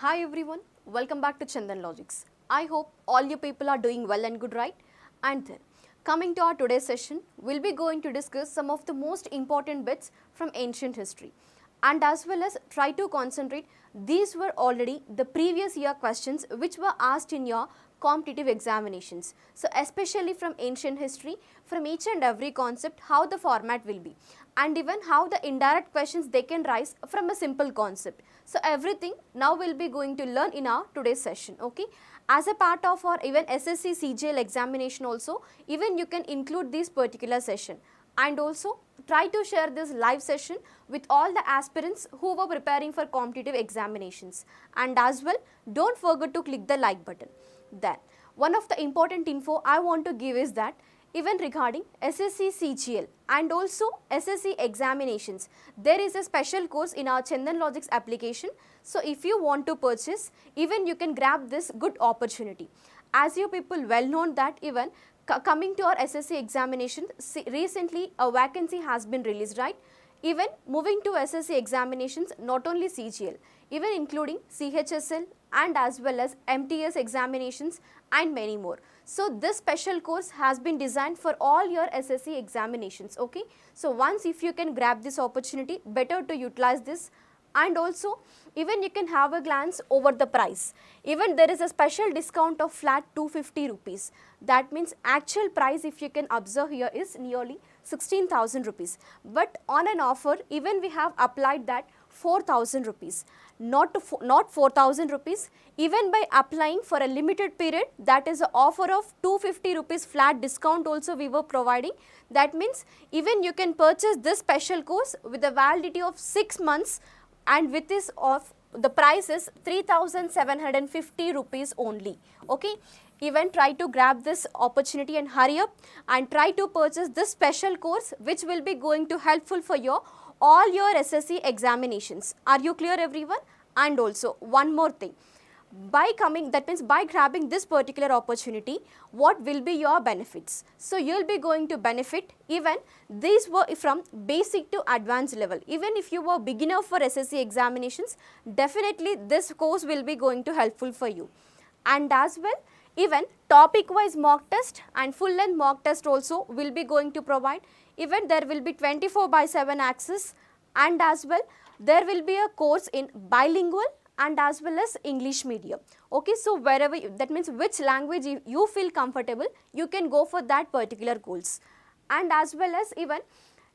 Hi everyone, welcome back to Chandan Logics. I hope all you people are doing well and good, right? And then, coming to our today's session, we'll be going to discuss some of the most important bits from ancient history. And as well as try to concentrate, these were already the previous year questions which were asked in your competitive examinations. So especially from ancient history, from each and every concept, how the format will be, and even how the indirect questions they can rise from a simple concept. So everything now we'll be going to learn in our today's session, okay. As a part of our even SSC CGL examination also, even you can include this particular session, and also try to share this live session with all the aspirants who were preparing for competitive examinations. And as well, don't forget to click the like button. Then, one of the important info I want to give is that even regarding SSC CGL and also SSC examinations, there is a special course in our Chandan Logics application. So if you want to purchase, even you can grab this good opportunity. As you people well known that even coming to our SSC examination, recently a vacancy has been released, right? Even moving to SSC examinations, not only CGL, even including CHSL and as well as MTS examinations and many more. So this special course has been designed for all your SSC examinations, okay. So once if you can grab this opportunity, better to utilize this. And also even you can have a glance over the price. Even there is a special discount of flat 250 rupees. That means actual price if you can observe here is nearly 16,000 rupees. But on an offer, even we have applied that 4,000 rupees, not 4,000 rupees. Even by applying for a limited period, that is an offer of 250 rupees flat discount also we were providing. That means even you can purchase this special course with a validity of 6 months, and with this off the price is 3,750 rupees only, okay. Even try to grab this opportunity and hurry up and try to purchase this special course which will be going to helpful for your all your SSC examinations. Are you clear everyone? And also one more thing, by coming, that means by grabbing this particular opportunity, what will be your benefits? So you will be going to benefit, even these were from basic to advanced level. Even if you were beginner for SSC examinations, definitely this course will be going to helpful for you. And as well, even topic wise mock test and full length mock test also will be going to provide. Even there will be 24/7 access, and as well there will be a course in bilingual and as well as English medium, okay. So wherever that means which language you feel comfortable, you can go for that particular course. And as well as even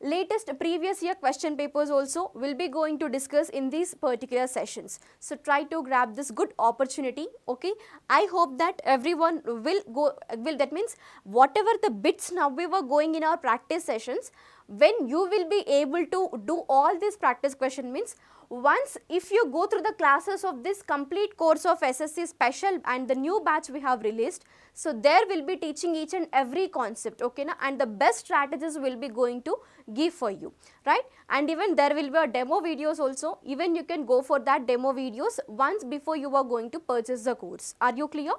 latest previous year question papers also will be going to discuss in these particular sessions. So try to grab this good opportunity, okay. I hope that everyone that means whatever the bits now we were going in our practice sessions, when you will be able to do all this practice question, means once if you go through the classes of this complete course of SSC special and the new batch we have released, so there will be teaching each and every concept, okay na, and the best strategies will be going to give for you, right. And even there will be a demo videos also, even you can go for that demo videos once before you are going to purchase the course. Are you clear?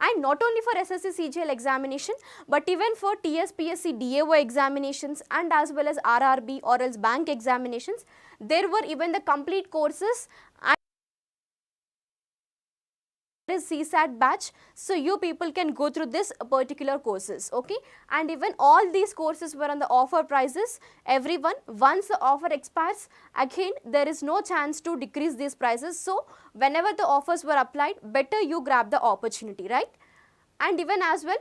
And not only for SSC CGL examination, but even for Tspsc DAO examinations and as well as RRB or else bank examinations, there were even the complete courses and there is CSAT batch. So you people can go through this particular courses, okay. And even all these courses were on the offer prices. Everyone, once the offer expires, again there is no chance to decrease these prices. So whenever the offers were applied, better you grab the opportunity, right. And even as well,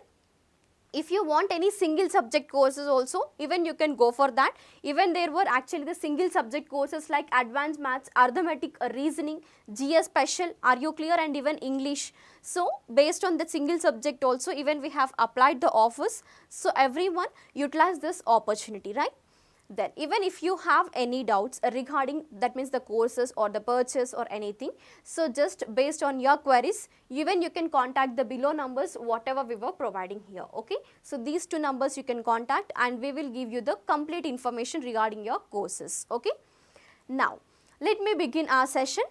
if you want any single subject courses also, even you can go for that. Even there were actually the single subject courses like advanced maths, arithmetic, reasoning, GS special, are you clear, and even English. So based on the single subject also, even we have applied the offers. So everyone utilize this opportunity, right. Then even if you have any doubts regarding, that means the courses or the purchase or anything, so just based on your queries, even you can contact the below numbers whatever we were providing here, okay. So these two numbers you can contact and we will give you the complete information regarding your courses, okay. Now let me begin our session.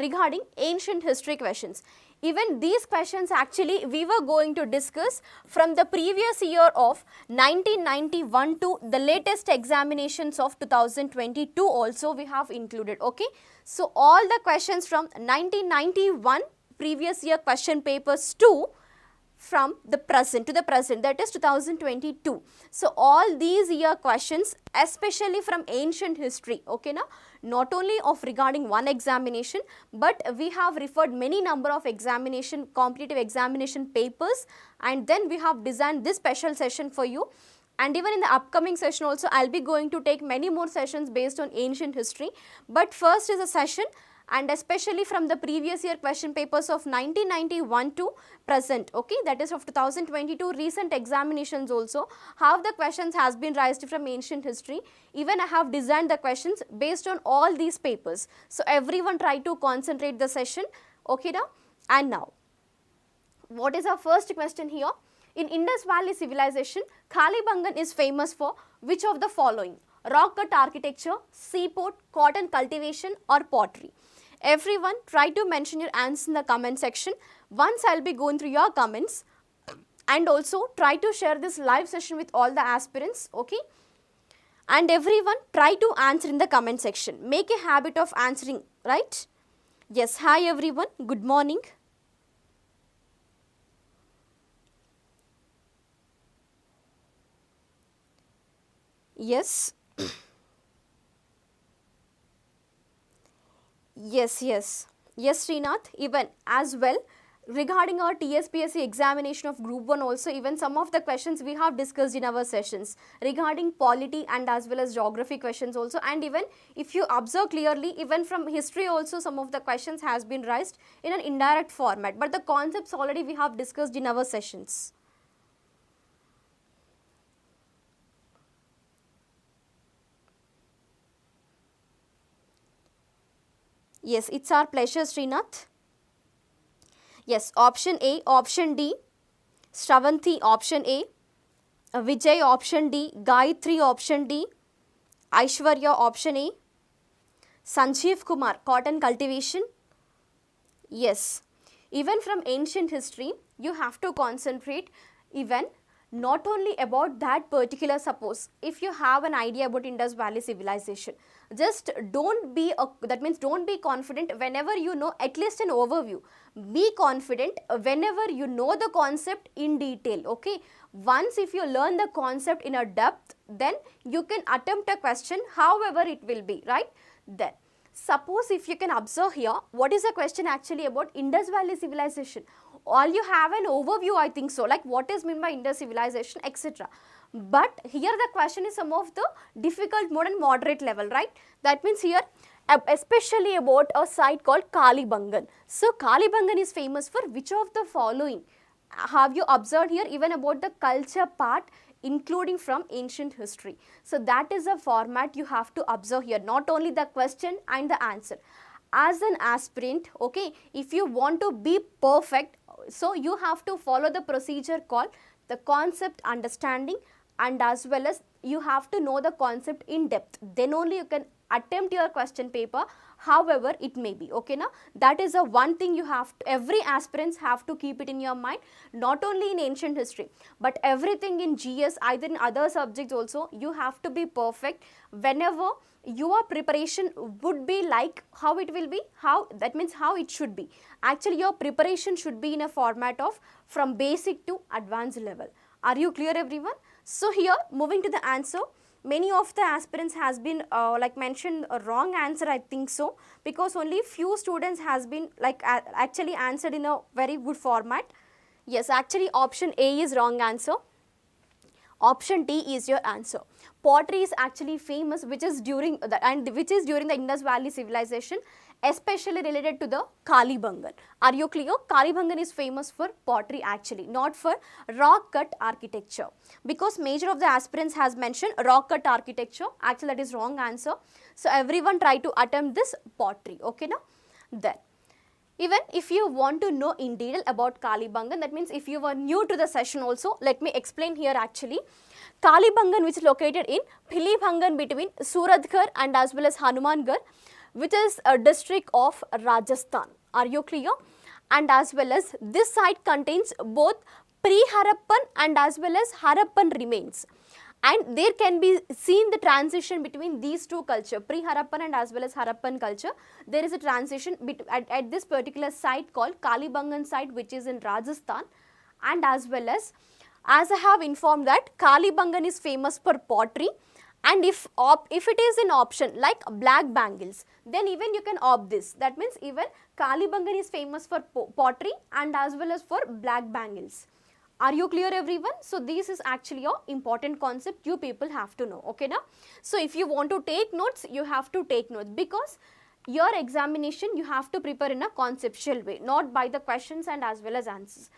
regarding ancient history questions. Even these questions actually we were going to discuss from the previous year of 1991 to the latest examinations of 2022 also we have included, okay. So all the questions from 1991 previous year question papers to from the present to the present, that is 2022. So all these year questions especially from ancient history, okay na, not only of regarding one examination, but we have referred many number of examination, competitive examination papers, and then we have designed this special session for you. And even in the upcoming session also I will be going to take many more sessions based on ancient history, but first is a session and especially from the previous year question papers of 1991 to present, okay, that is of 2022 recent examinations also, how the questions has been raised from ancient history. Even I have designed the questions based on all these papers. So everyone try to concentrate the session, okay now. And now, what is our first question here? In Indus Valley civilization, Kalibangan is famous for which of the following? Rock cut architecture, seaport, cotton cultivation or pottery? Everyone try to mention your answers in the comment section. Once I will be going through your comments, and also try to share this live session with all the aspirants, okay. And everyone try to answer in the comment section. Make a habit of answering, right? Yes, hi everyone, good morning. Yes. Yes, Srinath, even as well regarding our Tspsc examination of group 1 also, even some of the questions we have discussed in our sessions regarding polity and as well as geography questions also. And even if you observe clearly, even from history also some of the questions has been raised in an indirect format, but the concepts already we have discussed in our sessions. Yes, it's our pleasure, Srinath. Yes, option A, option D, Shravanti option A, Vijay option D, Gayatri option D, Aishwarya option A, Sanjeev Kumar, cotton cultivation. Yes, even from ancient history, you have to concentrate even not only about that particular, suppose if you have an idea about Indus Valley civilization, just don't be that means don't be confident whenever you know at least an overview. Be confident whenever you know the concept in detail, okay. Once if you learn the concept in a depth, then you can attempt a question however it will be, right. Then suppose if you can observe here, what is the question actually about Indus Valley civilization? All you have an overview, I think so, like what is meant by Indus civilization, etc. But here the question is some of the difficult mode and moderate level, right. That means here especially about a site called Kalibangan. So Kalibangan is famous for which of the following? Have you observed here even about the culture part including from ancient history? So that is a format you have to observe here, not only the question and the answer. As an aspirant, okay, if you want to be perfect, so you have to follow the procedure called the concept understanding, and as well as you have to know the concept in depth. Then only you can attempt your question paper however it may be, okay na. That is a one thing you have to, every aspirants have to keep it in your mind, not only in ancient history but everything in GS, either in other subjects also, you have to be perfect. Whenever your preparation would be like how it will be, how that means how it should be. Actually your preparation should be in a format of from basic to advanced level. Are you clear everyone? So here moving to the answer, many of the aspirants has been like mentioned a wrong answer, I think so, because only few students has been like actually answered in a very good format. Yes, actually option A is wrong answer. Option D is your answer. Pottery is actually famous, which is during the Indus Valley civilization, especially related to the Kalibangan. Are you clear? Kalibangan is famous for pottery actually, not for rock cut architecture, because major of the aspirants has mentioned rock cut architecture. Actually that is wrong answer. So everyone try to attempt this pottery, okay now. Then even if you want to know in detail about Kalibangan, that means if you were new to the session also, let me explain here actually. Kalibangan, which is located in Pilibhangan between Suratgarh and as well as Hanumangarh. which is a district of Rajasthan. Are you clear? And as well as this site contains both pre-Harappan and as well as Harappan remains. And there can be seen the transition between these two culture, pre-Harappan and as well as Harappan culture. There is a transition at this particular site called Kalibangan site, which is in Rajasthan. And as well as I have informed that Kalibangan is famous for pottery, and if it is an option like black bangles, then even you can opt this. That means even Kalibangan is famous for pottery and as well as for black bangles. Are you clear everyone? So this is actually an important concept you people have to know, okay now? So if you want to take notes, you have to take notes, because your examination you have to prepare in a conceptual way, not by the questions and as well as answers.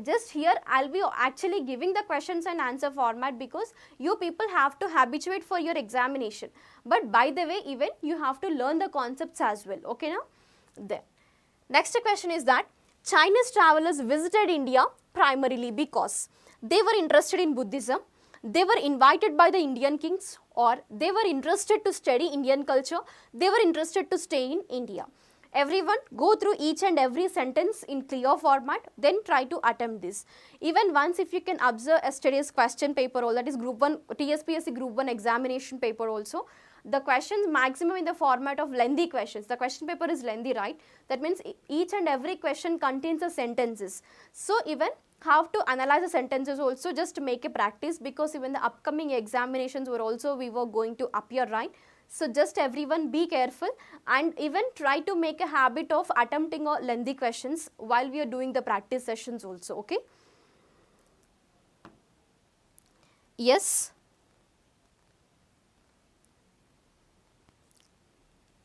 Just here I will be actually giving the questions and answer format, because you people have to habituate for your examination. But by the way, even you have to learn the concepts as well, okay now? Then next question is that Chinese travelers visited India primarily because they were interested in Buddhism, they were invited by the Indian kings, or they were interested to study Indian culture, they were interested to stay in India. Everyone go through each and every sentence in clear format, then try to attempt this. Even once if you can observe yesterday's question paper, all that is group 1 Tspsc group 1 examination paper also, the questions maximum in the format of lengthy questions. The question paper is lengthy, right? That means each and every question contains a sentences. So even have to analyze the sentences also, just to make a practice, because even the upcoming examinations we were going to appear, right? So just everyone be careful and even try to make a habit of attempting lengthy questions while we are doing the practice sessions also, okay? Yes.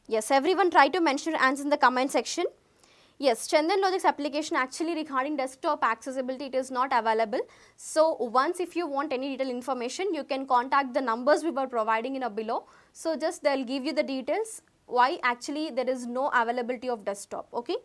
Yes, everyone try to mention your answers in the comment section. Yes, Chandan Logic's application actually regarding desktop accessibility, it is not available. So once if you want any detailed information, you can contact the numbers we were providing in a below. So just they will give you the details why actually there is no availability of desktop, okay?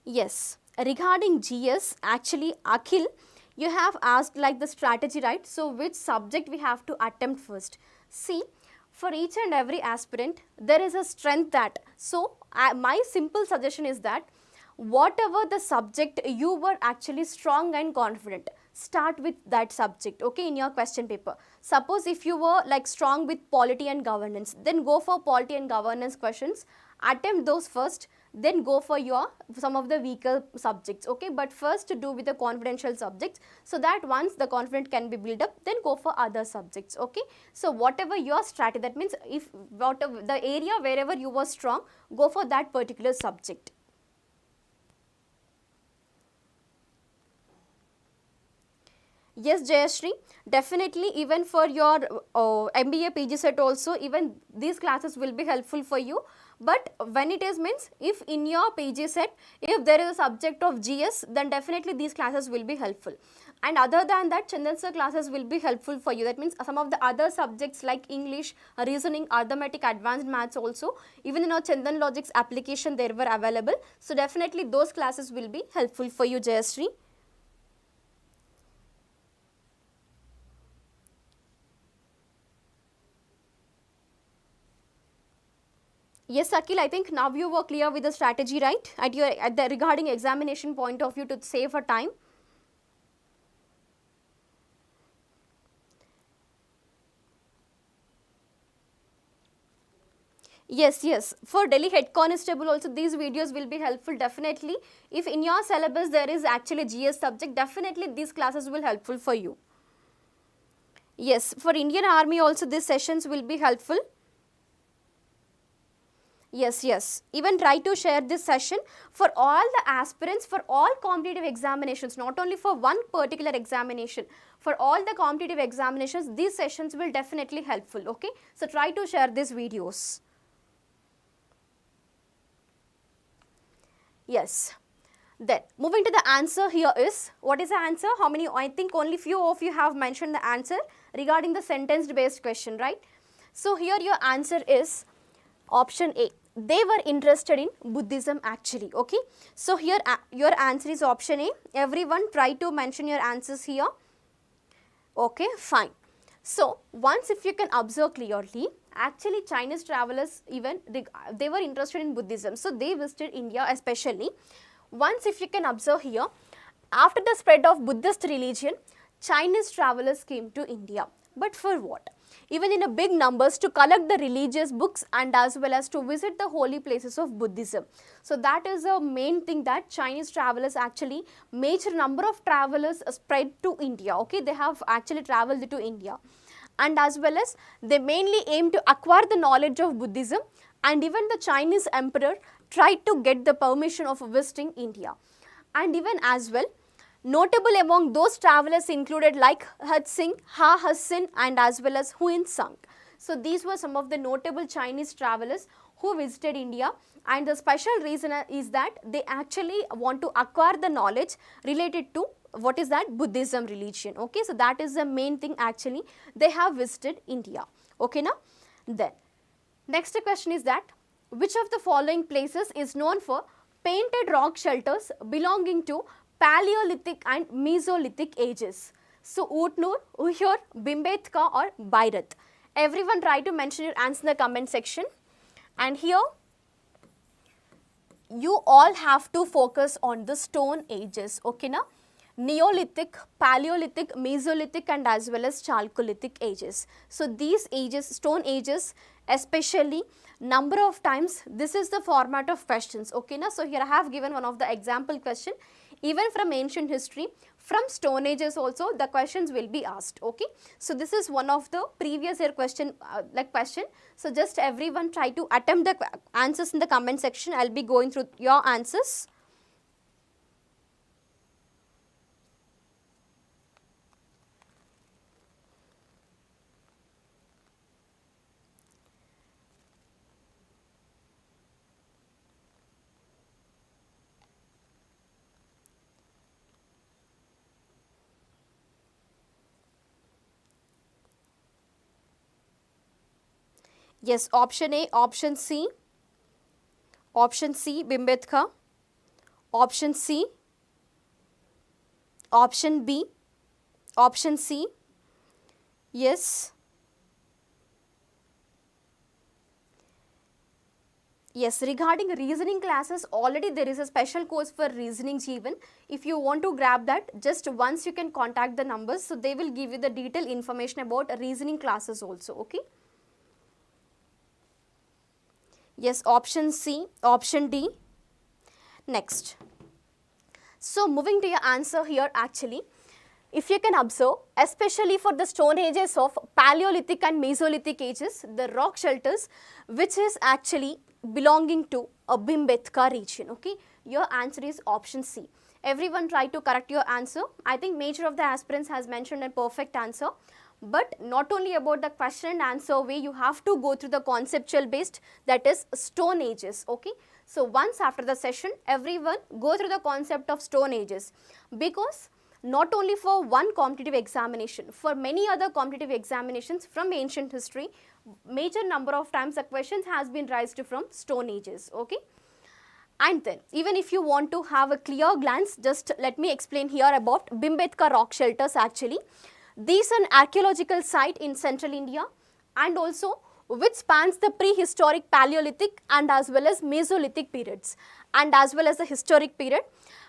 Yes, regarding GS, actually Akhil, you have asked like the strategy, right? So which subject we have to attempt first? See, for each and every aspirant, there is a strength that, so my simple suggestion is that whatever the subject you were actually strong and confident, start with that subject, okay, in your question paper. Suppose if you were like strong with polity and governance, then go for polity and governance questions, attempt those first, then go for your some of the weaker subjects, okay, but first to do with the confidential subjects, so that once the confidence can be built up, then go for other subjects, okay. So whatever your strategy, that means if whatever the area wherever you were strong, go for that particular subject. Yes, Jayashree, definitely even for your MBA PG set also, even these classes will be helpful for you. But when it is means, if in your PG set, if there is a subject of GS, then definitely these classes will be helpful. And other than that, Chandan sir classes will be helpful for you. That means some of the other subjects like English, reasoning, arithmetic, advanced maths also, even in our Chandan Logics application, they were available. So definitely those classes will be helpful for you, Jayashree. Yes, Akhil, I think now you were clear with the strategy, right? At the regarding examination point of view to save for time. Yes, yes. For Delhi Head Constable also these videos will be helpful definitely. If in your syllabus there is actually GS subject, definitely these classes will helpful for you. Yes, for Indian Army also these sessions will be helpful. Yes, yes. Even try to share this session for all the aspirants, for all competitive examinations, not only for one particular examination. For all the competitive examinations, these sessions will definitely helpful, okay? So try to share these videos. Yes. Then moving to the answer here is, what is the answer? How many? I think only few of you have mentioned the answer regarding the sentence based question, right? So here your answer is option A. They were interested in Buddhism actually, okay. So here your answer is option A. Everyone try to mention your answers here. Okay, fine. So, once if you can observe clearly, actually Chinese travelers even, they were interested in Buddhism. So, they visited India especially. Once if you can observe here, after the spread of Buddhist religion, Chinese travelers came to India. But for what? Even in a big numbers to collect the religious books and as well as to visit the holy places of Buddhism. So that is the main thing that Chinese travelers actually, major number of travelers spread to India. Okay, they have actually traveled to India. And as well as they mainly aim to acquire the knowledge of Buddhism, and even the Chinese emperor tried to get the permission of visiting India. And even as well, notable among those travelers included like Hudson, Ha Hassin and as well as Huin Sang. So these were some of the notable Chinese travelers who visited India, and the special reason is that they actually want to acquire the knowledge related to what is that Buddhism religion. Okay, so that is the main thing actually they have visited India. Okay, now then next question is that which of the following places is known for painted rock shelters belonging to Paleolithic and Mesolithic ages? So, Utnur, Uyghur, Bhimbetka or Bairat. Everyone try to mention your answer in the comment section. And here, you all have to focus on the stone ages, okay na? Neolithic, Paleolithic, Mesolithic and as well as Chalcolithic ages. So, these ages, stone ages especially, number of times, this is the format of questions, okay na? So, here I have given one of the example question. Even from ancient history, from stone ages also the questions will be asked, okay. So this is one of the previous year question, So just everyone try to attempt the answers in the comment section. I will be going through your answers. Yes, option A, option C, Bhimbetka, option C, option B, option C, yes. Yes, regarding reasoning classes, already there is a special course for reasoning even. If you want to grab that, just once you can contact the numbers, so they will give you the detailed information about reasoning classes also, okay. Yes, option C, option D. Next. So, moving to your answer here actually, if you can observe, especially for the stone ages of Paleolithic and Mesolithic ages, the rock shelters which is actually belonging to a Bhimbetka region, okay. Your answer is option C. Everyone try to correct your answer. I think major of the aspirants has mentioned a perfect answer. But not only about the question and answer way, you have to go through the conceptual based, that is stone ages, okay. So once after the session, everyone go through the concept of stone ages, because not only for one competitive examination, for many other competitive examinations from ancient history, major number of times the questions has been raised from stone ages, okay. And then even if you want to have a clear glance, just let me explain here about Bhimbetka rock shelters actually. These are an archaeological site in central India, and also which spans the prehistoric Paleolithic and as well as Mesolithic periods and as well as the historic period.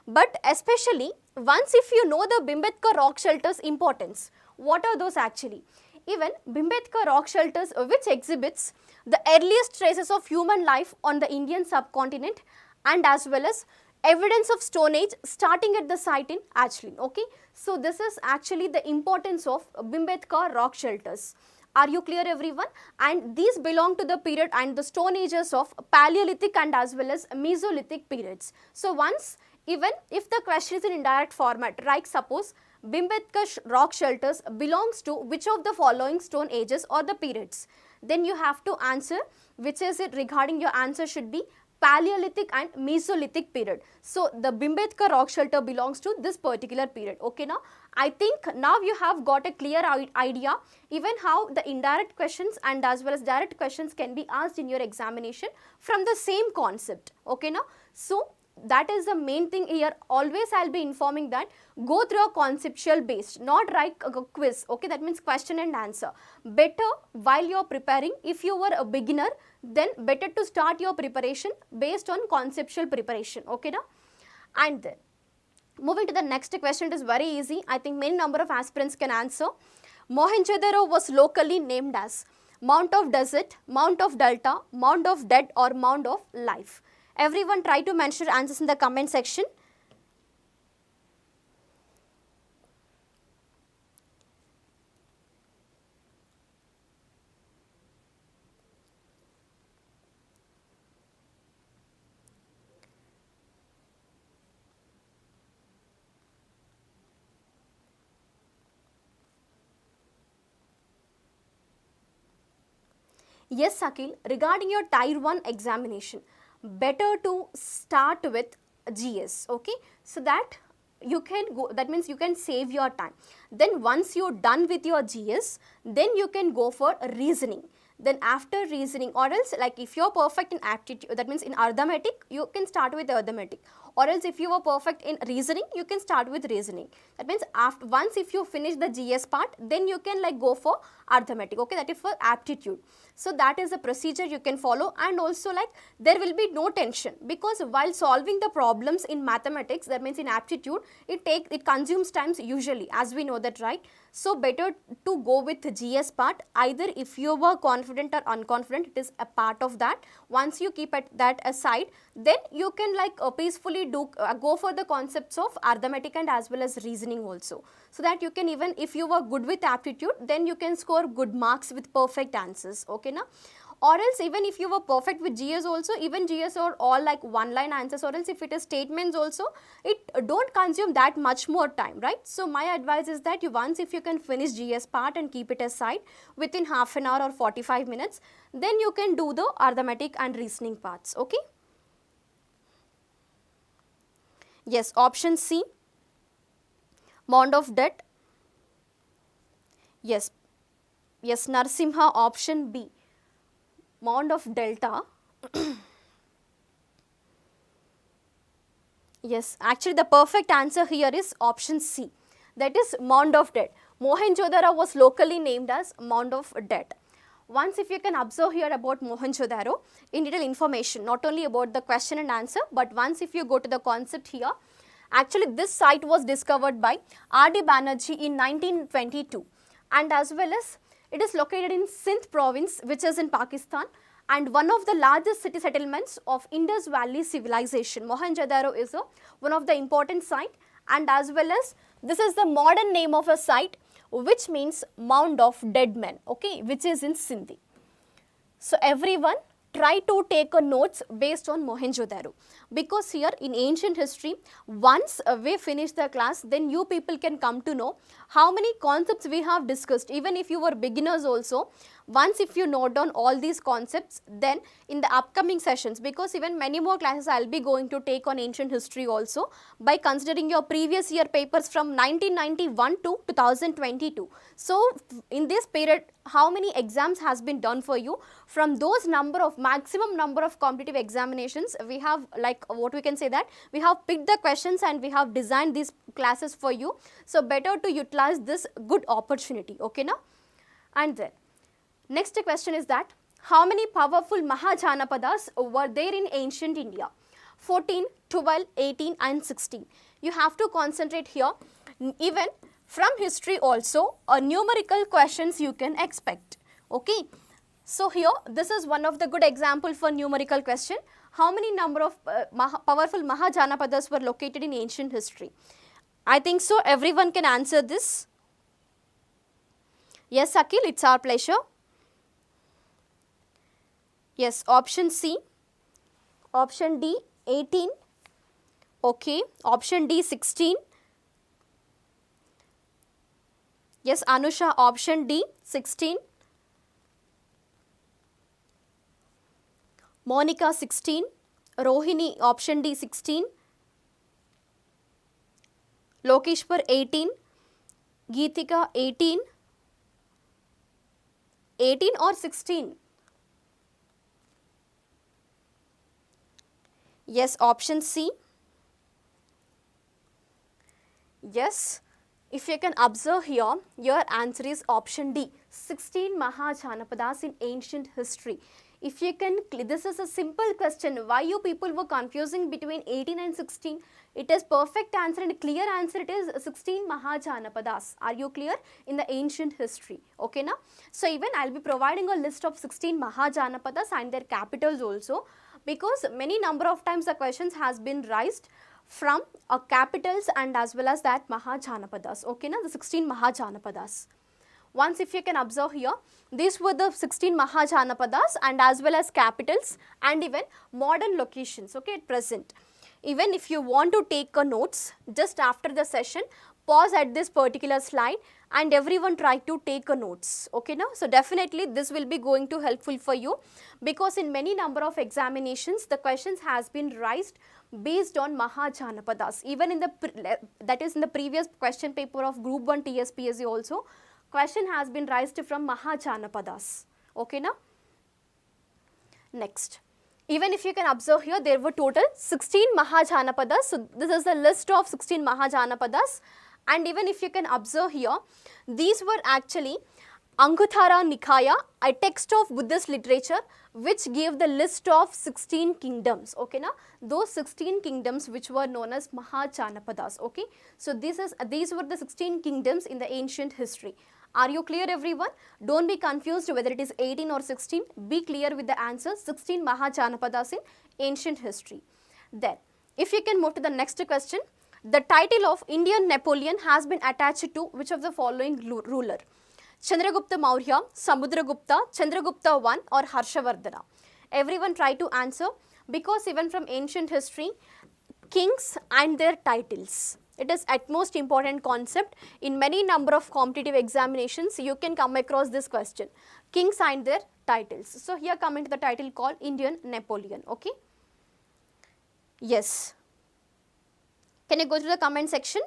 But especially once if you know the Bhimbetka rock shelters importance, what are those actually? Even Bhimbetka rock shelters which exhibits the earliest traces of human life on the Indian subcontinent and as well as evidence of stone age starting at the site in Achling, okay. So this is actually the importance of Bhimbetka rock shelters. Are you clear everyone? And these belong to the period and the stone ages of Paleolithic and as well as Mesolithic periods. So once, even if the question is in indirect format, like suppose Bhimbetka rock shelters belongs to which of the following stone ages or the periods, then you have to answer which is it. Regarding your answer should be Paleolithic and Mesolithic period. So the Bhimbetka rock shelter belongs to this particular period, okay. Now I think now you have got a clear idea even how the indirect questions and as well as direct questions can be asked in your examination from the same concept, okay. Now so that is the main thing here. Always I'll be informing that go through a conceptual based, not write a quiz, okay, that means question and answer. Better while you're preparing, if you were a beginner, then better to start your preparation based on conceptual preparation, okay na? And then moving to the next question, it is very easy. I think many number of aspirants can answer. Mohenjo-daro was locally named as Mount of Desert, Mount of Delta, Mount of Dead, or Mount of Life. Everyone try to mention answers in the comment section. Yes, Akhil, regarding your Tier 1 examination, better to start with GS, okay, so that you can go, that means you can save your time. Then once you're done with your GS, then you can go for reasoning. Then after reasoning, or else like if you're perfect in aptitude, that means in arithmetic, you can start with arithmetic. Or else if you are perfect in reasoning, you can start with reasoning. That means after once if you finish the GS part, then you can like go for arithmetic, okay, that is for aptitude. So that is the procedure you can follow, and also like there will be no tension, because while solving the problems in mathematics, that means in aptitude, it consumes times usually, as we know that, right? So better to go with the GS part. Either if you were confident or unconfident, it is a part of that. Once you keep that aside, then you can like peacefully go for the concepts of arithmetic and as well as reasoning also, so that you can, even if you were good with aptitude, then you can score good marks with perfect answers, okay na? Or else even if you were perfect with GS also, even GS are all like one line answers, or else if it is statements also, it don't consume that much more time, right? So my advice is that you once if you can finish GS part and keep it aside within half an hour or 45 minutes, then you can do the arithmetic and reasoning parts, okay? Yes, option C, Mound of Death. Yes, yes, Narsimha, option B, Mound of Delta. Yes, actually the perfect answer here is option C, that is Mound of Death. Mohenjo-daro was locally named as Mound of Death. Once if you can observe here about Mohenjo-daro in detail information, not only about the question and answer, but once if you go to the concept here, actually this site was discovered by R.D. Banerjee in 1922, and as well as it is located in Sindh province, which is in Pakistan, and one of the largest city settlements of Indus Valley civilization. Mohenjo-daro is one of the important site, and as well as this is the modern name of a site, which means Mound of Dead Men, okay, which is in Sindhi. So everyone try to take a notes based on Mohenjo-daro, because here in ancient history, once we finish the class, then you people can come to know how many concepts we have discussed. Even if you were beginners also, once if you note down all these concepts, then in the upcoming sessions, because even many more classes I will be going to take on ancient history also, by considering your previous year papers from 1991 to 2022. So in this period, how many exams has been done for you? From those maximum number of competitive examinations, we have like what we can say that we have picked the questions and we have designed these classes for you. So better to utilize this good opportunity, okay na? And then next question is that how many powerful Mahajanapadas were there in ancient India? 14, 12, 18 and 16. You have to concentrate here. Even from history also, numerical questions you can expect, okay? So here this is one of the good example for numerical question. How many number of powerful Mahajanapadas were located in ancient history? I think so everyone can answer this. Yes, Akhil, it's our pleasure. Yes, option C, option D 18, okay, option D 16. Yes, Anusha, option D 16. Monica 16, Rohini, option D 16. Lokeshwar 18, Geetika 18, 18 or 16? Yes, option C, Yes, if you can observe here, your answer is option D, 16 Mahajanapadas in ancient history. If you can, this is a simple question, why you people were confusing between 18 and 16? It is perfect answer and clear answer, it is 16 Mahajanapadas. Are you clear? In the ancient history, okay na? So even I will be providing a list of 16 Mahajanapadas and their capitals also, because many number of times the questions has been raised from capitals and as well as that Mahajanapadas, okay na, the 16 Mahajanapadas. Once if you can observe here, these were the 16 Mahajanapadas and as well as capitals and even modern locations, okay, at present. Even if you want to take a notes, just after the session, pause at this particular slide and everyone try to take a notes, okay now. So definitely this will be going to helpful for you, because in many number of examinations, the questions has been raised based on Mahajanapadas. Even in the, that is in the previous question paper of group 1 Tspsc also, question has been raised from Mahajanapadas, okay now. Next, even if you can observe here, there were total 16 Mahajanapadas. So this is the list of 16 Mahajanapadas, and even if you can observe here, these were actually Anguttara Nikaya, a text of Buddhist literature which gave the list of 16 kingdoms, okay na, those 16 kingdoms which were known as Mahajanapadas, okay. So these were the 16 kingdoms in the ancient history. Are you clear everyone? Don't be confused whether it is 18 or 16, be clear with the answer, 16 Mahajanapadas in ancient history. Then, if you can move to the next question, the title of Indian Napoleon has been attached to which of the following ruler? Chandragupta Maurya, Samudra Gupta, Chandragupta I or Harshavardhana? Everyone try to answer, because even from ancient history, kings and their titles, it is at most important concept. In many number of competitive examinations, you can come across this question, kings and their titles. So here coming to the title called Indian Napoleon, okay. Yes. Can you go to the comment section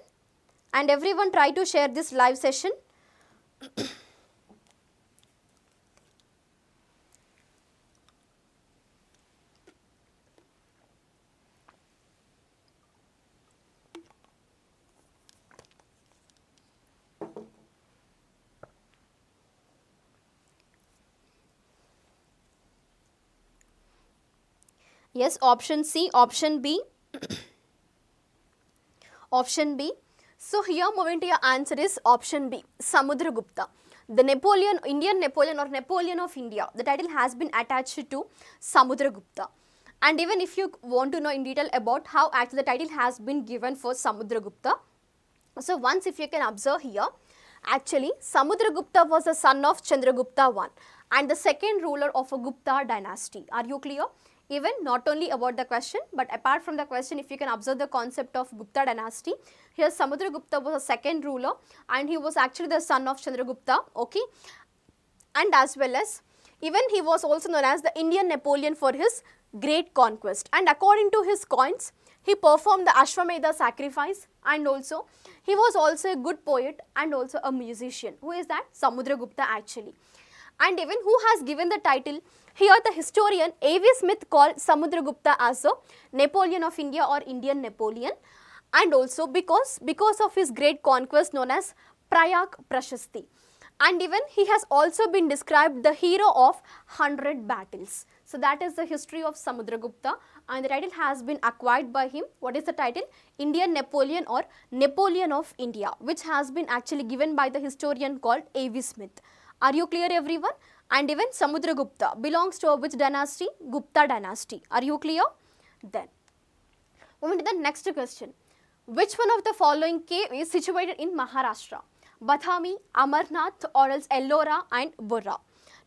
and everyone try to share this live session. Yes, option C, option B, option B. So here moving to your answer is option B, Samudra Gupta. The Napoleon, Indian Napoleon or Napoleon of India, the title has been attached to Samudra Gupta. And even if you want to know in detail about how actually the title has been given for Samudra Gupta, so once if you can observe here, actually Samudra Gupta was the son of Chandragupta I and the second ruler of a Gupta dynasty. Are you clear? Even not only about the question, but apart from the question, if you can observe the concept of Gupta dynasty, here Samudra Gupta was a second ruler and he was actually the son of Chandragupta, okay. And as well as, even he was also known as the Indian Napoleon for his great conquest. And according to his coins, he performed the Ashwamedha sacrifice, and also he was also a good poet and also a musician. Who is that? Samudra Gupta actually. And even who has given the title, here the historian A.V. Smith called Samudra Gupta as a Napoleon of India or Indian Napoleon, and also because of his great conquest known as Prayak Prashasti. And even he has also been described the hero of 100 battles. So that is the history of Samudra Gupta, and the title has been acquired by him. What is the title? Indian Napoleon or Napoleon of India, which has been actually given by the historian called A.V. Smith. Are you clear everyone? And even Samudra Gupta belongs to which dynasty? Gupta dynasty. Are you clear? Then, moving to the next question. Which one of the following cave is situated in Maharashtra? Badami, Amarnath or else Ellora and Burra?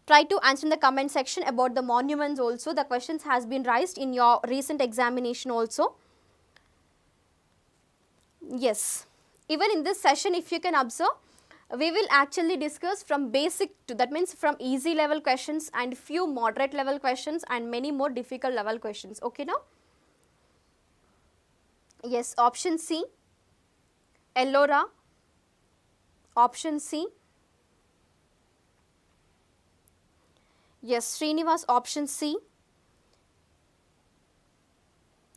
Try to answer in the comment section about the monuments also. The questions has been raised in your recent examination also. Yes. Even in this session, if you can observe, we will actually discuss from basic to, that means from easy level questions and few moderate level questions and many more difficult level questions. Okay now? Yes, option C, Ellora, option C. Yes, Srinivas, option C.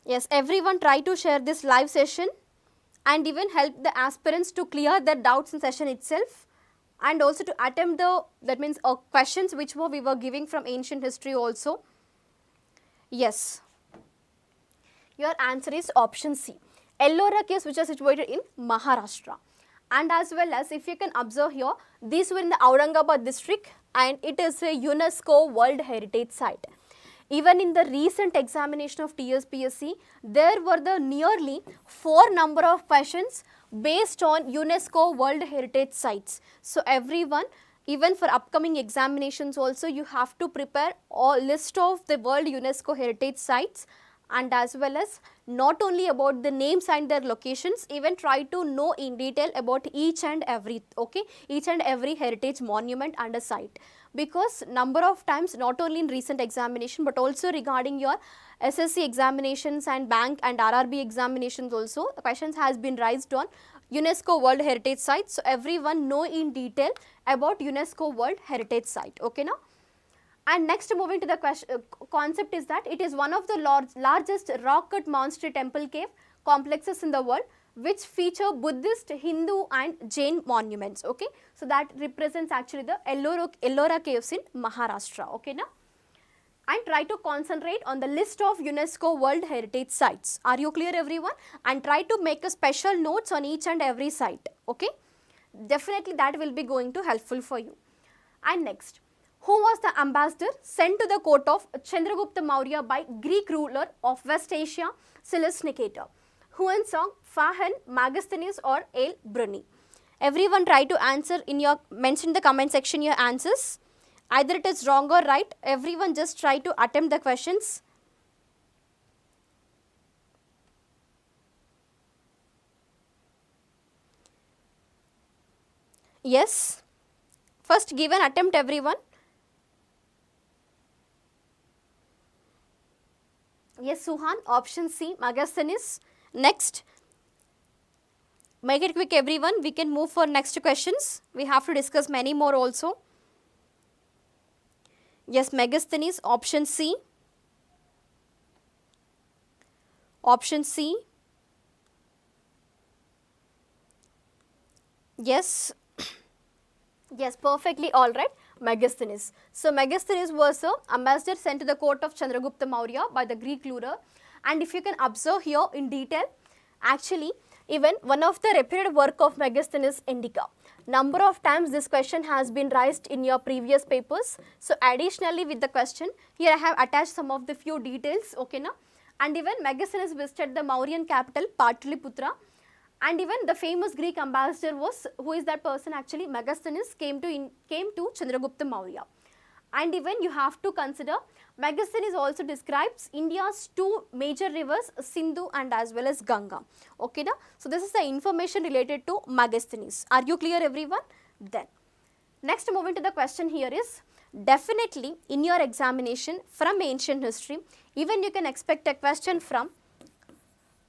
Yes, everyone try to share this live session and even help the aspirants to clear their doubts in session itself, and also to attempt the, that means questions which we were giving from ancient history also. Yes, your answer is option C. Ellora caves which are situated in Maharashtra. And as well as if you can observe here, these were in the Aurangabad district and it is a UNESCO World Heritage Site. Even in the recent examination of Tspsc, there were the nearly 4 number of questions based on UNESCO World Heritage Sites. So everyone, even for upcoming examinations also, you have to prepare a list of the World UNESCO Heritage Sites, and as well as not only about the names and their locations, even try to know in detail about each and every, okay, each and every heritage monument and a site. Because number of times, not only in recent examination but also regarding your SSC examinations and bank and RRB examinations also, questions has been raised on UNESCO World Heritage Site. So everyone know in detail about UNESCO World Heritage Site, okay now. And next, moving to the concept is that it is one of the largest rock-cut monastery temple cave complexes in the world, which feature Buddhist, Hindu and Jain monuments, okay. So that represents actually the Ellora caves in Maharashtra, okay now. And try to concentrate on the list of UNESCO World Heritage Sites. Are you clear everyone? And try to make a special notes on each and every site, okay. Definitely that will be going to helpful for you. And next, who was the ambassador sent to the court of Chandragupta Maurya by Greek ruler of West Asia, Silas Nicator? Huansong, Fahan, Megasthenes or El Bruni? Everyone try to answer in your, mention in the comment section your answers. Either it is wrong or right, everyone just try to attempt the questions. Yes, first give an attempt everyone. Yes, Suhan, option C, Megasthenes. Next, make it quick everyone, we can move for next questions. We have to discuss many more also. Yes, Megasthenes, option C. Option C. Yes, yes, perfectly all right. Megasthenes. So Megasthenes was a ambassador sent to the court of Chandragupta Maurya by the Greek ruler, and if you can observe here in detail, actually even one of the reputed work of Megasthenes Indica. Number of times this question has been raised in your previous papers. So additionally with the question, here I have attached some of the few details, okay na. And even Megasthenes visited the Mauryan capital Pataliputra. And even the famous Greek ambassador was, who is that person actually, Megasthenes came to Chandragupta Maurya. And even you have to consider, Megasthenes also describes India's 2 major rivers, Sindhu and as well as Ganga. Okay na? So this is the information related to Megasthenes. Are you clear everyone? Then, next moving to the question here is, definitely in your examination from ancient history, even you can expect a question from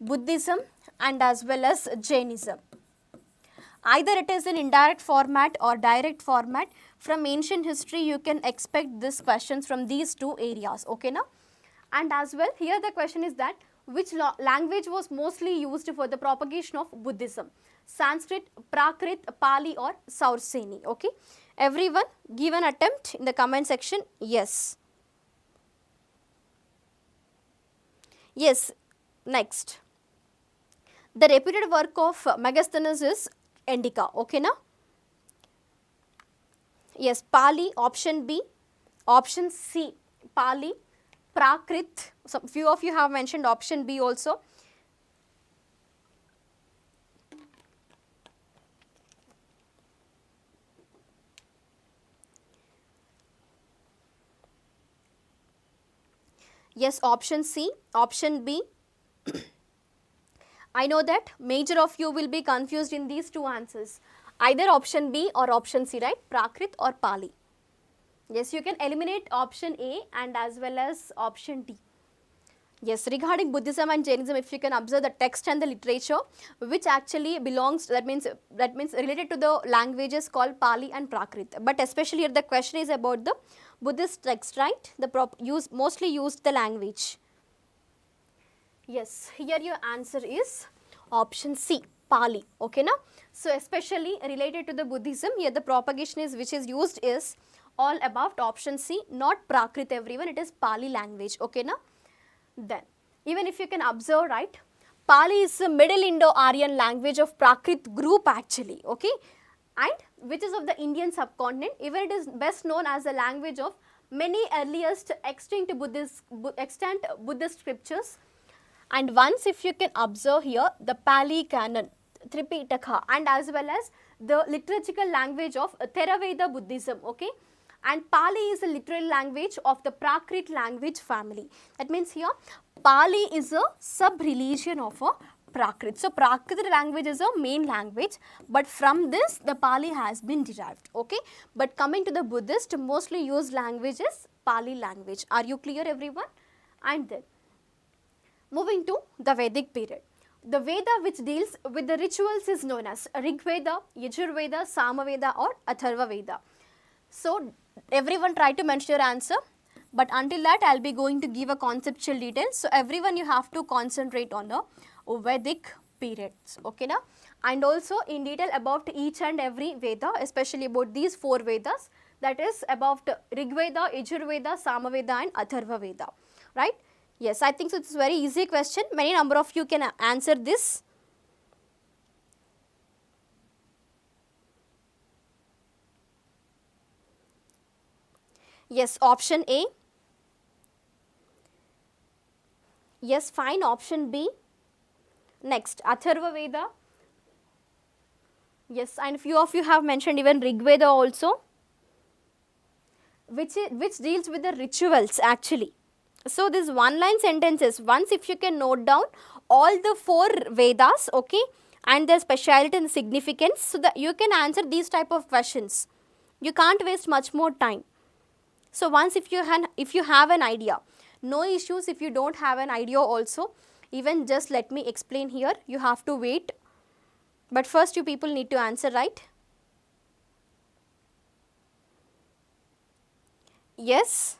Buddhism and as well as Jainism. Either it is in indirect format or direct format. From ancient history you can expect these questions from these 2 areas, okay na. And as well here the question is that which language was mostly used for the propagation of Buddhism? Sanskrit, Prakrit, Pali or Saurseni, okay. Everyone give an attempt in the comment section. Yes. Yes, next. The reputed work of Megasthenes is Indica, okay na? Yes, Pali, option B, option C, Pali, Prakrit, so few of you have mentioned option B also. Yes, option C, option B. I know that major of you will be confused in these 2 answers, either option B or option C, right? Prakrit or Pali. Yes, you can eliminate option A and as well as option D. Yes, regarding Buddhism and Jainism, if you can observe the text and the literature, which actually belongs, that means related to the languages called Pali and Prakrit. But especially here the question is about the Buddhist text, right? The mostly used the language. Yes, here your answer is option C. Pali, okay na. So especially related to the Buddhism, here the propagation is which is used is all about option C, not Prakrit everyone, it is Pali language, okay na. Then even if you can observe, right, Pali is the Middle Indo-Aryan language of Prakrit group actually, okay, and which is of the Indian subcontinent. Even it is best known as the language of many earliest extant Buddhist scriptures. And once if you can observe here the Pali canon, Tripitaka, and as well as the liturgical language of Theravada Buddhism, okay. And Pali is a literal language of the Prakrit language family. That means here Pali is a sub-religion of a Prakrit. So Prakrit language is a main language, but from this the Pali has been derived, okay. But coming to the Buddhist, mostly used language is Pali language. Are you clear everyone? And then moving to the Vedic period. The Veda which deals with the rituals is known as Rig Veda, Yajur Veda, Samaveda or Atharva Veda. So everyone try to mention your answer, but until that I will be going to give a conceptual details. So everyone you have to concentrate on the Vedic periods, okay na? And also in detail about each and every Veda, especially about these 4 Vedas, that is about Rig Veda, Yajur Veda, Samaveda and Atharva Veda, right? Yes, I think so. It's a very easy question. Many number of you can answer this. Yes, option A. Yes, fine. Option B. Next, Atharva Veda. Yes, and few of you have mentioned even Rig Veda also, which deals with the rituals actually. So this one line sentences, once if you can note down all the 4 Vedas, okay, and their speciality and significance, so that you can answer these type of questions. You can't waste much more time. So once if you have an idea, no issues if you don't have an idea also, even just let me explain here, you have to wait. But first you people need to answer, right? Yes.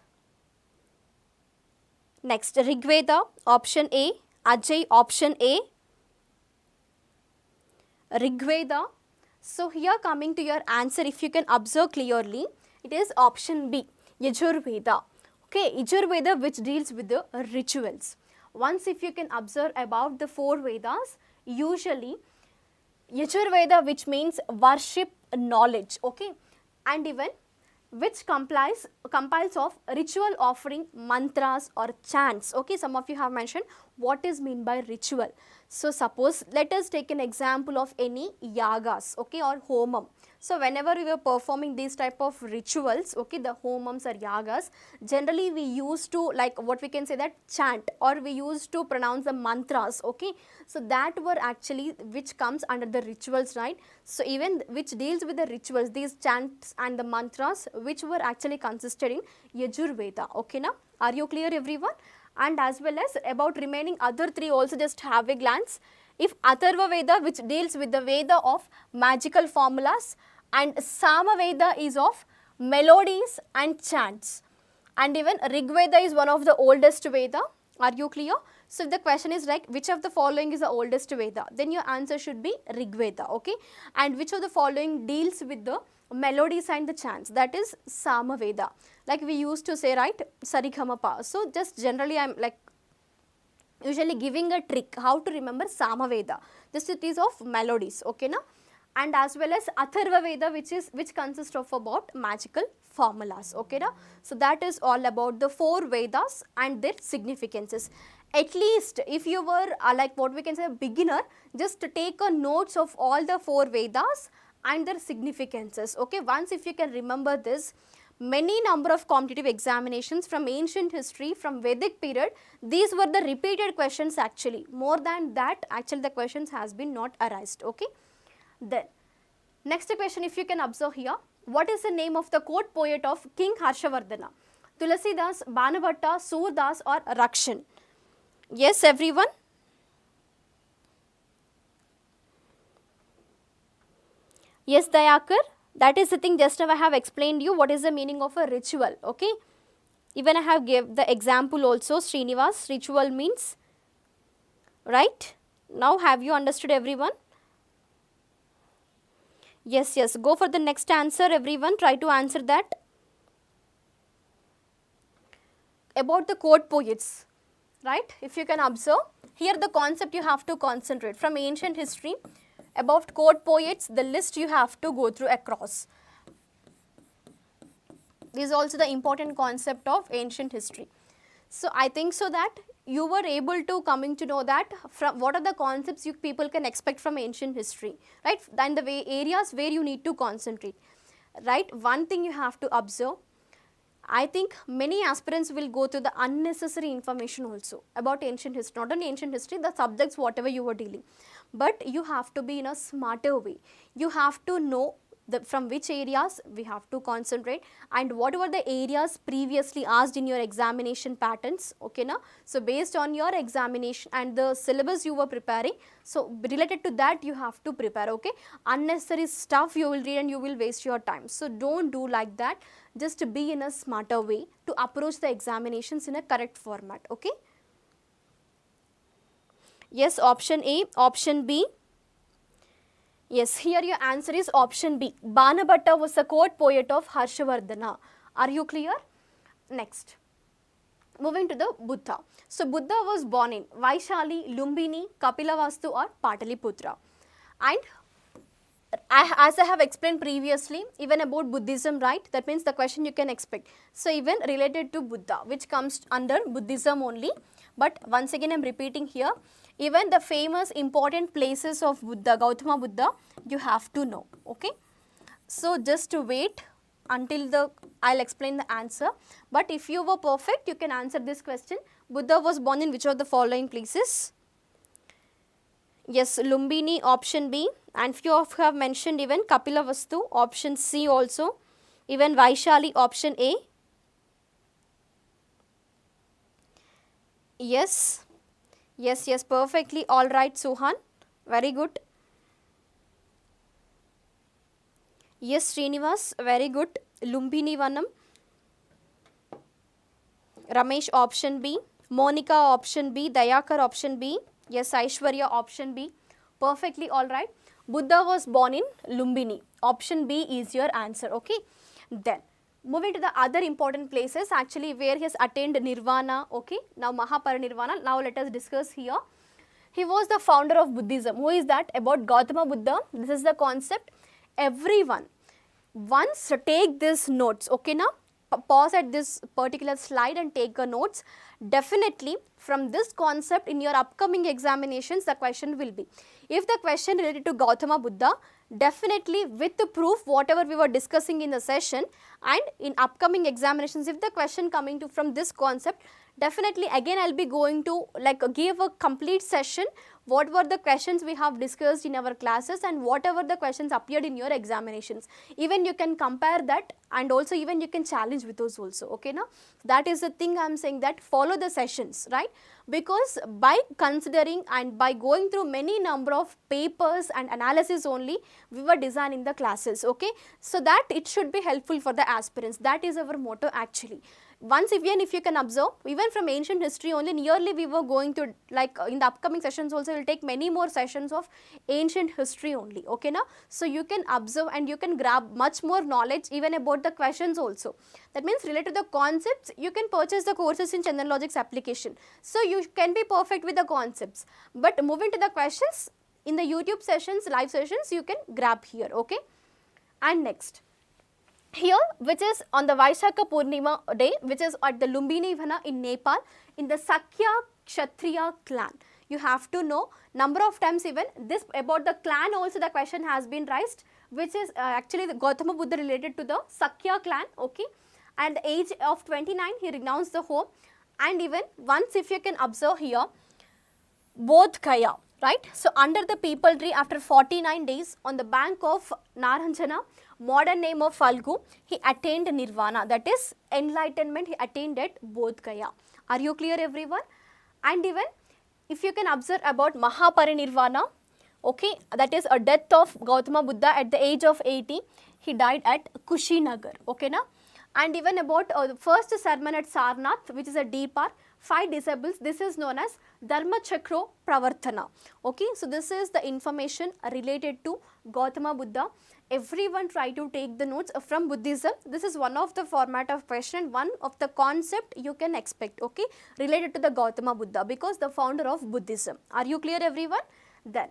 Next, Rig Veda, option A. Ajay, option A. Rig Veda. So here coming to your answer, if you can observe clearly, it is option B, Yajur Veda. Okay, Yajur Veda which deals with the rituals. Once if you can observe about the 4 Vedas, usually Yajur Veda which means worship knowledge, okay, and even which compiles of ritual offering, mantras or chants, okay. Some of you have mentioned what is mean by ritual. So suppose let us take an example of any yagas, okay, or homam. So whenever we were performing these type of rituals, okay, the homams or yagas, generally we used to, like what we can say, that chant, or we used to pronounce the mantras, okay. So that were actually which comes under the rituals, right. So even which deals with the rituals, these chants and the mantras which were actually consisted in Yajur Veda, okay na. Are you clear everyone? And as well as about remaining other 3 also just have a glance. If Atharva Veda which deals with the Veda of magical formulas, and Samaveda is of melodies and chants, and even Rig Veda is one of the oldest Veda. Are you clear? So if the question is like which of the following is the oldest Veda, then your answer should be Rig Veda, okay. And which of the following deals with the melodies and the chants, that is Samaveda. Like we used to say, right, Sarigamapa. So just generally I am like usually giving a trick how to remember Samaveda. Just it is of melodies, okay na. And as well as Atharva Veda which consists of about magical formulas, okay na. So that is all about the 4 Vedas and their significances. At least if you were like what we can say a beginner, just take a notes of all the 4 Vedas and their significances, okay. Once if you can remember this, many number of competitive examinations from ancient history, from Vedic period, these were the repeated questions actually. More than that, actually the questions has been not arised, okay. Then next question, if you can observe here, what is the name of the court poet of King Harshavardhana? Tulasidas, Banabhatta, Surdas or Rakshan? Yes everyone? Yes Dayakar? That is the thing, just now I have explained you what is the meaning of a ritual, okay. Even I have gave the example also, Srinivas, ritual means, right. Now have you understood everyone? Yes, yes, go for the next answer everyone, try to answer that. About the court poets, right? If you can observe, here the concept you have to concentrate from ancient history. About court poets, the list you have to go through across. This is also the important concept of ancient history. So I think so that you were able to coming to know that from what are the concepts you people can expect from ancient history, right? Then the way areas where you need to concentrate, right? One thing you have to observe, I think many aspirants will go through the unnecessary information also about ancient history, not only ancient history, the subjects whatever you were dealing, but you have to be in a smarter way. You have to know from which areas we have to concentrate and what were the areas previously asked in your examination patterns, okay na? So based on your examination and the syllabus you were preparing, so related to that you have to prepare, okay? Unnecessary stuff you will read and you will waste your time. So don't do like that, just be in a smarter way to approach the examinations in a correct format, okay? Yes, option A, option B. Yes, here your answer is option B. Banabhatta was a court poet of Harshavardhana. Are you clear? Next, moving to the Buddha. So Buddha was born in Vaishali, Lumbini, Kapilavastu or Pataliputra. And as I have explained previously, even about Buddhism, right? That means the question you can expect. So even related to Buddha, which comes under Buddhism only. But once again I am repeating here, even the famous important places of Buddha, Gautama Buddha, you have to know, okay? So just to wait until I'll explain the answer. But if you were perfect, you can answer this question. Buddha was born in which of the following places? Yes, Lumbini, option B, and few of you have mentioned even Kapilavastu, option C also, even Vaishali, option A. Yes, yes, yes, perfectly all right, Suhan, very good. Yes, Srinivas, very good. Lumbini Vanam. Ramesh, option B. Monica, option B. Dayakar, option B. Yes, Aishwarya, option B. Perfectly all right. Buddha was born in Lumbini. Option B is your answer, okay? Then, moving to the other important places actually where he has attained Nirvana, okay? Now, Mahaparinirvana, now let us discuss here. He was the founder of Buddhism. Who is that? About Gautama Buddha. This is the concept. Everyone, once take these notes, okay now? Pause at this particular slide and take a notes. Definitely from this concept in your upcoming examinations the question will be. If the question related to Gautama Buddha, definitely with the proof whatever we were discussing in the session, and in upcoming examinations if the question coming to from this concept, definitely again I will be going to like give a complete session what were the questions we have discussed in our classes and whatever the questions appeared in your examinations. Even you can compare that and also even you can challenge with those also, okay now? That is the thing I am saying, that follow the sessions, right? Because by considering and by going through many number of papers and analysis only we were designing the classes, okay? So that it should be helpful for the aspirants. That is our motto actually. Once even if you can observe, even from ancient history only nearly we were going to like in the upcoming sessions also we will take many more sessions of ancient history only, okay now? So you can observe and you can grab much more knowledge even about the questions also. That means related to the concepts you can purchase the courses in Chandan Logic's application. So you can be perfect with the concepts, but moving to the questions in the YouTube sessions, live sessions you can grab here, okay? And next, here which is on the Vaishakha Purnima day, which is at the Lumbini Vana in Nepal, in the Sakya Kshatriya clan. You have to know number of times even this about the clan also the question has been raised, which is actually the Gautama Buddha related to the Sakya clan, okay? And the age of 29 he renounced the home, and even once if you can observe here, Bodh Gaya, right? So under the peepal tree after 49 days on the bank of Naranjana, modern name of Falgu, he attained Nirvana, that is enlightenment he attained at Bodh Gaya. Are you clear everyone? And even if you can observe about Mahaparinirvana, okay, that is a death of Gautama Buddha at the age of 80, he died at Kushinagar, okay na? And even about the first sermon at Sarnath, which is a Deepar, 5 disciples, this is known as Dharma Chakro Pravartana, okay. So this is the information related to Gautama Buddha. Everyone try to take the notes from Buddhism. This is one of the format of question, one of the concept you can expect, okay, related to the Gautama Buddha, because the founder of Buddhism. Are you clear everyone? Then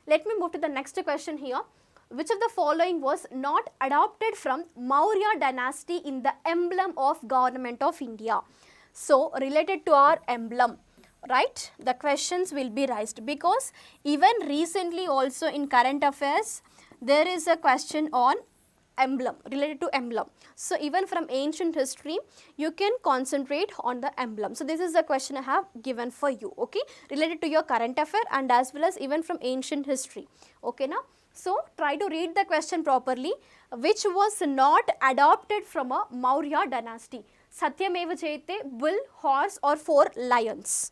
let me move to the next question here. Which of the following was not adopted from Maurya dynasty in the emblem of government of India? So related to our emblem, right, the questions will be raised, because even recently also in current affairs there is a question on emblem, related to emblem. So even from ancient history you can concentrate on the emblem. So this is the question I have given for you, okay, related to your current affair and as well as even from ancient history, okay. Now so try to read the question properly. Which was not adopted from a Maurya dynasty? Satyameva Jayate, bull, horse or 4 lions?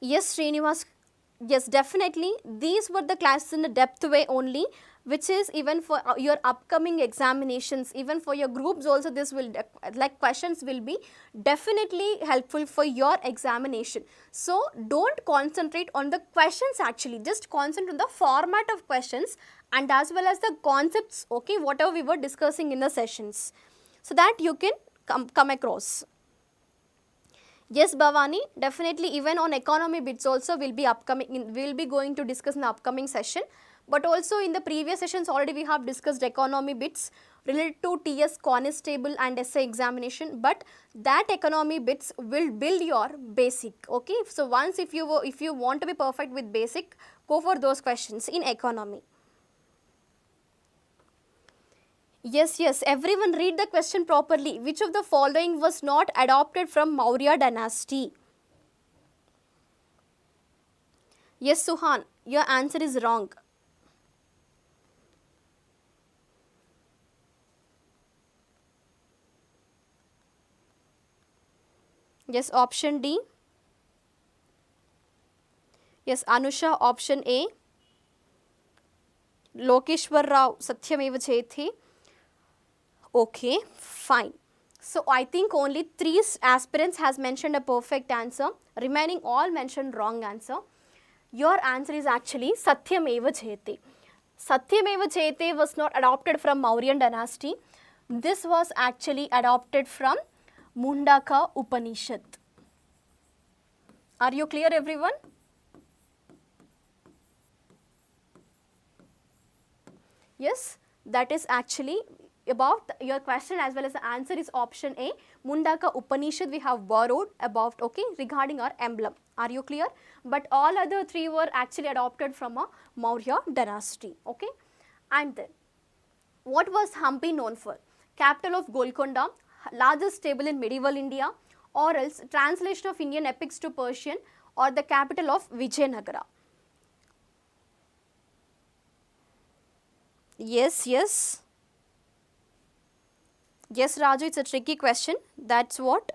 Yes, Srinivas, yes, definitely. These were the classes in a depth way only, which is even for your upcoming examinations, even for your groups also, this will, like questions will be definitely helpful for your examination. So don't concentrate on the questions actually, just concentrate on the format of questions and as well as the concepts, okay, whatever we were discussing in the sessions, so that you can come across. Yes, Bhavani, definitely even on economy bits also will be upcoming, we will be going to discuss in the upcoming session. But also in the previous sessions already we have discussed economy bits related to TS constable and essay examination, but that economy bits will build your basic, okay. So once if you want to be perfect with basic, go for those questions in economy. Yes, yes, everyone read the question properly. Which of the following was not adopted from Maurya dynasty? Yes, Suhan, your answer is wrong. Yes, option D. Yes, Anusha, option A. Lokeshwar Rao, Satyameva Jayate. Okay, fine. So I think only 3 aspirants has mentioned a perfect answer. Remaining all mentioned wrong answer. Your answer is actually Satyameva Jayate. Satyameva Jayate was not adopted from Mauryan dynasty. This was actually adopted from Mundaka Upanishad. Are you clear everyone? Yes, that is actually about your question as well as the answer is option A. Mundaka Upanishad we have borrowed about, okay, regarding our emblem. Are you clear? But all other 3 were actually adopted from a Maurya dynasty, okay. And then what was Hampi known for? Capital of Golconda, largest table in medieval India, or else translation of Indian epics to Persian, or the capital of Vijayanagara. Yes, yes. Yes, Raju, it's a tricky question. That's what.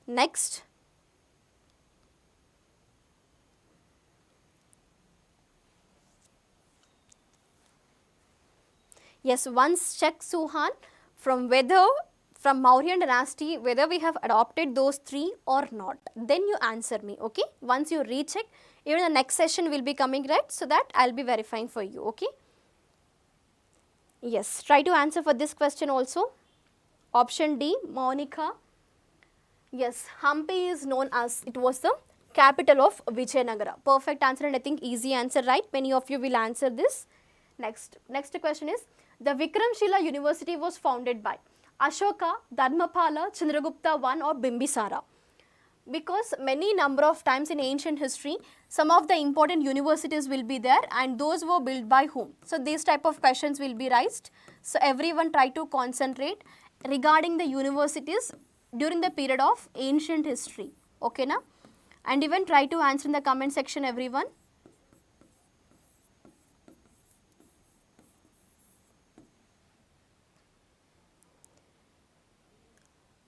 Next. Yes, once check Suhan from whether from Mauryan dynasty whether we have adopted those 3 or not. Then you answer me, okay? Once you recheck, even the next session will be coming, right? So that I'll be verifying for you, okay? Yes, try to answer for this question also. Option D, Monica. Yes, Hampi is known as, it was the capital of Vijayanagara. Perfect answer and I think easy answer, right? Many of you will answer this. Next question is, the Vikramshila University was founded by Ashoka, Dharmapala, Chandragupta I or Bimbisara. Because many number of times in ancient history, some of the important universities will be there and those were built by whom? So these type of questions will be raised. So everyone try to concentrate regarding the universities during the period of ancient history, okay na? And even try to answer in the comment section everyone.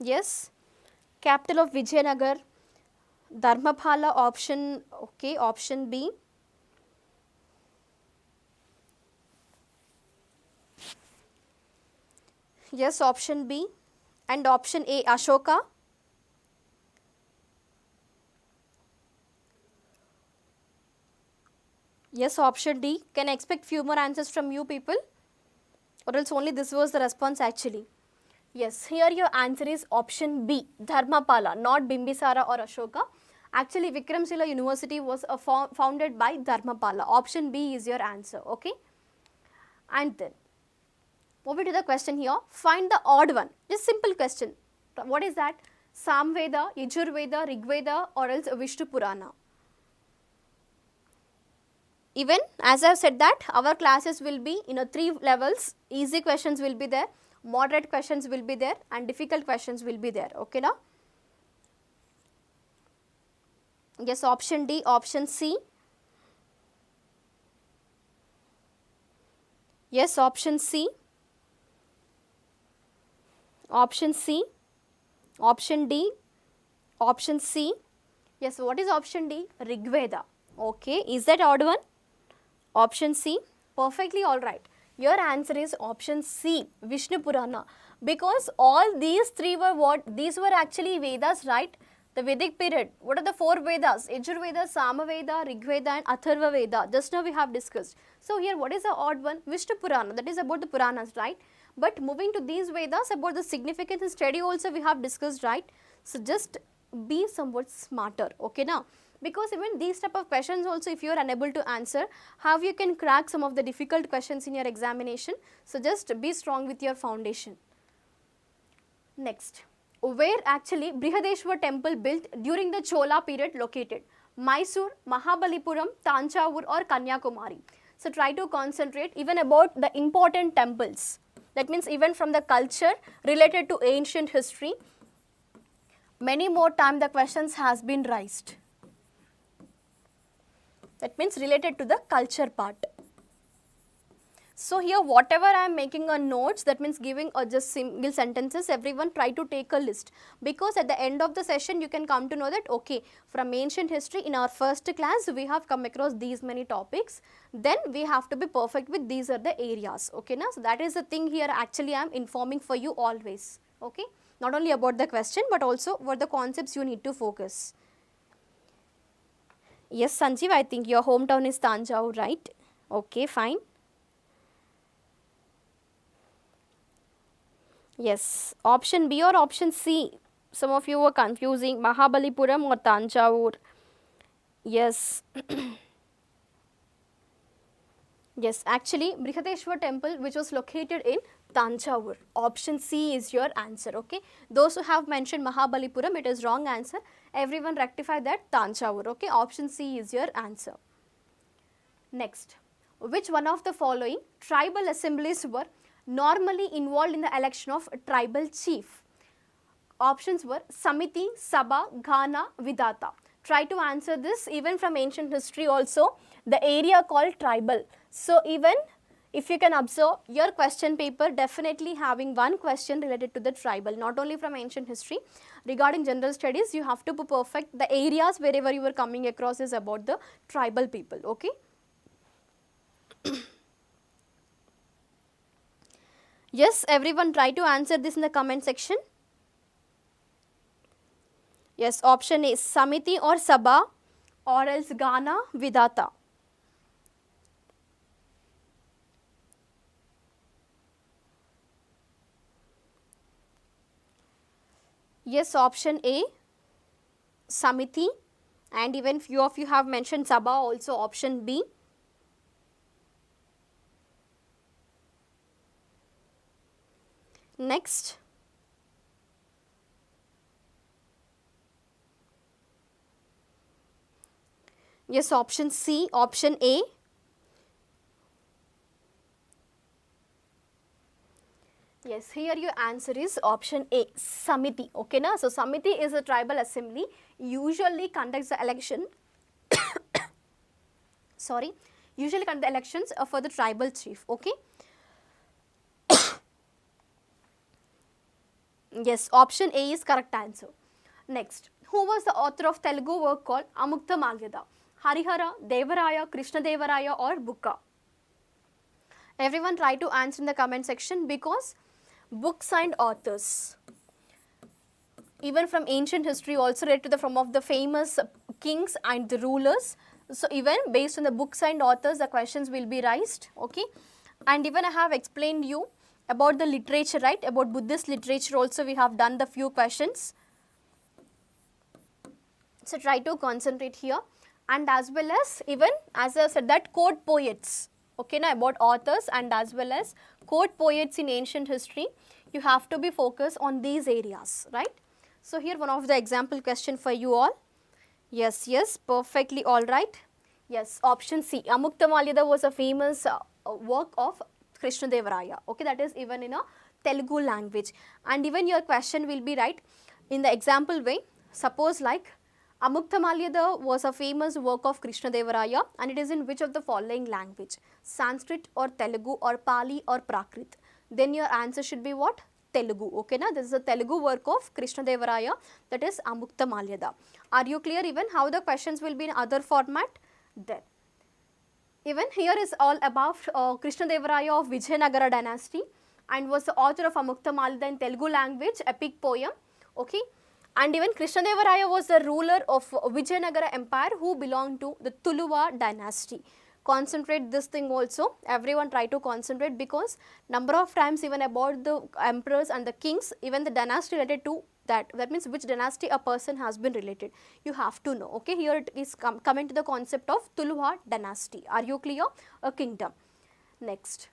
Yes, capital of Vijayanagar, Dharmapala option, okay, option B. Yes, option B and option A, Ashoka. Yes, option D. Can I expect few more answers from you people? Or else only this was the response actually. Yes, here your answer is option B, Dharmapala, not Bimbisara or Ashoka. Actually, Vikramshila University was founded by Dharmapala. Option B is your answer, okay? And then, moving to the question here, find the odd one. Just simple question. What is that? Samveda, Yajurveda, Rigveda or else Vishnu Purana. Even as I have said that our classes will be in a 3 levels, easy questions will be there, moderate questions will be there and difficult questions will be there, okay now? Yes, option D, option C. Yes, option C. Option C. Option D. Option C. Yes, what is option D? Rigveda. Okay, is that odd one? Option C, perfectly alright. Your answer is option C, Vishnu Purana. Because all these 3 were what? These were actually Vedas, right? The Vedic period. What are the 4 Vedas? Yajurveda, Samaveda, Rigveda and Atharva Veda. Just now we have discussed. So here what is the odd one? Vishnu Purana. That is about the Puranas, right? But moving to these Vedas, about the significance and study also we have discussed, right? So just be somewhat smarter, okay now? Because even these type of questions also, if you are unable to answer, how you can crack some of the difficult questions in your examination. So just be strong with your foundation. Next, where actually Brihadeshwar temple built during the Chola period located? Mysore, Mahabalipuram, Tanjavur or Kanyakumari. So try to concentrate even about the important temples. That means even from the culture related to ancient history, many more time the questions has been raised. That means related to the culture part. So here whatever I am making a notes, that means giving just single sentences, everyone try to take a list. Because at the end of the session you can come to know that okay, from ancient history in our first class we have come across these many topics. Then we have to be perfect with these are the areas. Okay now, so that is the thing here actually I am informing for you always. Okay, not only about the question but also what the concepts you need to focus. Yes, Sanjeev, I think your hometown is Tanjavur, right? Okay, fine. Yes, option B or option C? Some of you were confusing Mahabalipuram or Tanjavur. Yes. Yes, actually Brihadeshwar temple which was located in Tanjavur. Option C is your answer, okay? Those who have mentioned Mahabalipuram, it is wrong answer. Everyone rectify that, Tanjavur, okay? Option C is your answer. Next, which one of the following tribal assemblies were normally involved in the election of a tribal chief? Options were Samiti, Sabha, Ghana, Vidata. Try to answer this even from ancient history also, the area called tribal. So even if you can observe your question paper definitely having one question related to the tribal, not only from ancient history. Regarding general studies, you have to be perfect. The areas wherever you are coming across is about the tribal people, okay? Yes, everyone try to answer this in the comment section. Yes, option A, Samiti or Sabha or else Ghana, Vidata. Yes, option A, Samiti, and even few of you have mentioned Sabha, also option B. Next, yes, option C, option A. Yes, here your answer is option A, Samiti, okay na? So Samiti is a tribal assembly, usually conducts the election, sorry, usually conduct the elections for the tribal chief, okay? Yes, option A is correct answer. Next, who was the author of Telugu work called Amukta Magyada? Harihara, Devaraya, Krishna Devaraya or Bukka? Everyone try to answer in the comment section because books and authors. Even from ancient history also related to the from of the famous kings and the rulers So even based on the books and authors, the questions will be raised, okay. And even I have explained you about the literature, right, about Buddhist literature also we have done the few questions. So try to concentrate here, and as well as even as I said that court poets, okay, now about authors and as well as court poets in ancient history, you have to be focused on these areas, right. So here one of the example question for you all. Yes, yes, perfectly all right. Yes, option C, Amuktamaliyada was a famous work of Krishnadevaraya, okay, that is even in a Telugu language. And even your question will be right in the example way. Suppose like Amuktamaliyada was a famous work of Krishnadevaraya and it is in which of the following language? Sanskrit or Telugu or Pali or Prakrit? Then your answer should be what? Telugu, okay na? This is a Telugu work of Krishnadevaraya, that is Amuktamaliyada. Are you clear even how the questions will be in other format? Then even here is all about Krishnadevaraya of Vijayanagara dynasty and was the author of Amuktamaliyada in Telugu language, epic poem, okay. And even Krishnadevaraya was the ruler of Vijayanagara empire who belonged to the Tuluva dynasty. Concentrate this thing also, everyone try to concentrate, because number of times even about the emperors and the kings, even the dynasty related to that means which dynasty a person has been related, you have to know, okay. Here it is coming to the concept of Tuluva dynasty. Are you clear? A kingdom. Next,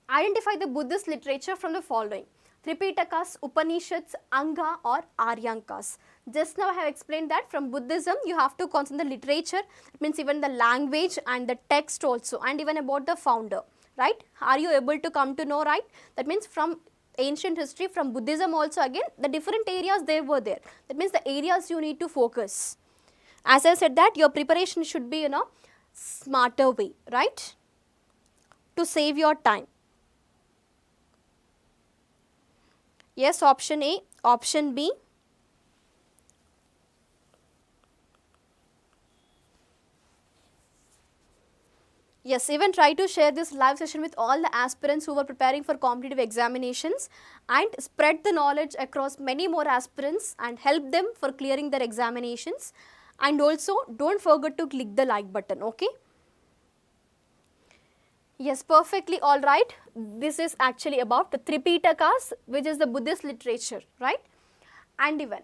identify the Buddhist literature from the following: Tripitakas, Upanishads, Anga or Aryankas. Just now I have explained that from Buddhism you have to consider the literature, it means even the language and the text also, and even about the founder, right. Are you able to come to know, right? That means from ancient history, from Buddhism also again the different areas there were there. That means the areas you need to focus. As I said that your preparation should be in a smarter way, right, to save your time. Yes, option A, option B. Yes, even try to share this live session with all the aspirants who were preparing for competitive examinations and spread the knowledge across many more aspirants and help them for clearing their examinations. And also don't forget to click the like button, okay. Yes, perfectly all right. This is actually about the Tripitakas, which is the Buddhist literature, right. And even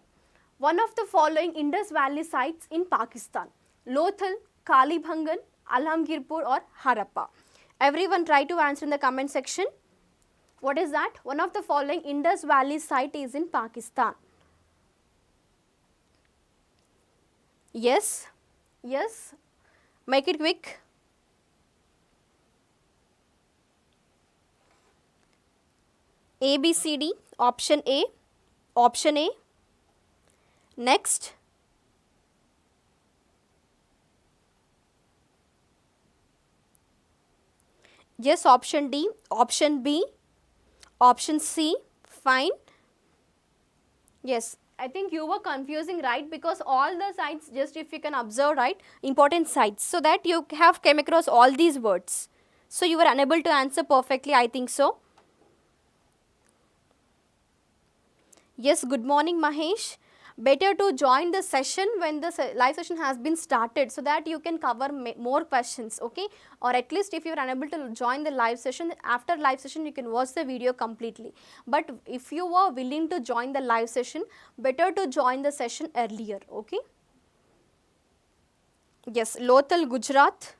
one of the following Indus Valley sites in Pakistan: Lothal, Kalibhangan, Alamgirpur or Harappa. Everyone try to answer in the comment section. What is that? One of the following Indus Valley site is in Pakistan. Yes, yes, make it quick. A, B, C, D, option A, option A. Next, yes, option D, option B, option C, fine. Yes, I think you were confusing, right, because all the sites, just if you can observe, right, important sites, so that you have came across all these words. So you were unable to answer perfectly, I think so. Yes, good morning Mahesh. Better to join the session when the live session has been started, so that you can cover more questions, okay. Or at least if you are unable to join the live session, after live session you can watch the video completely. But if you are willing to join the live session, better to join the session earlier, okay. Yes, Lothal, Gujarat.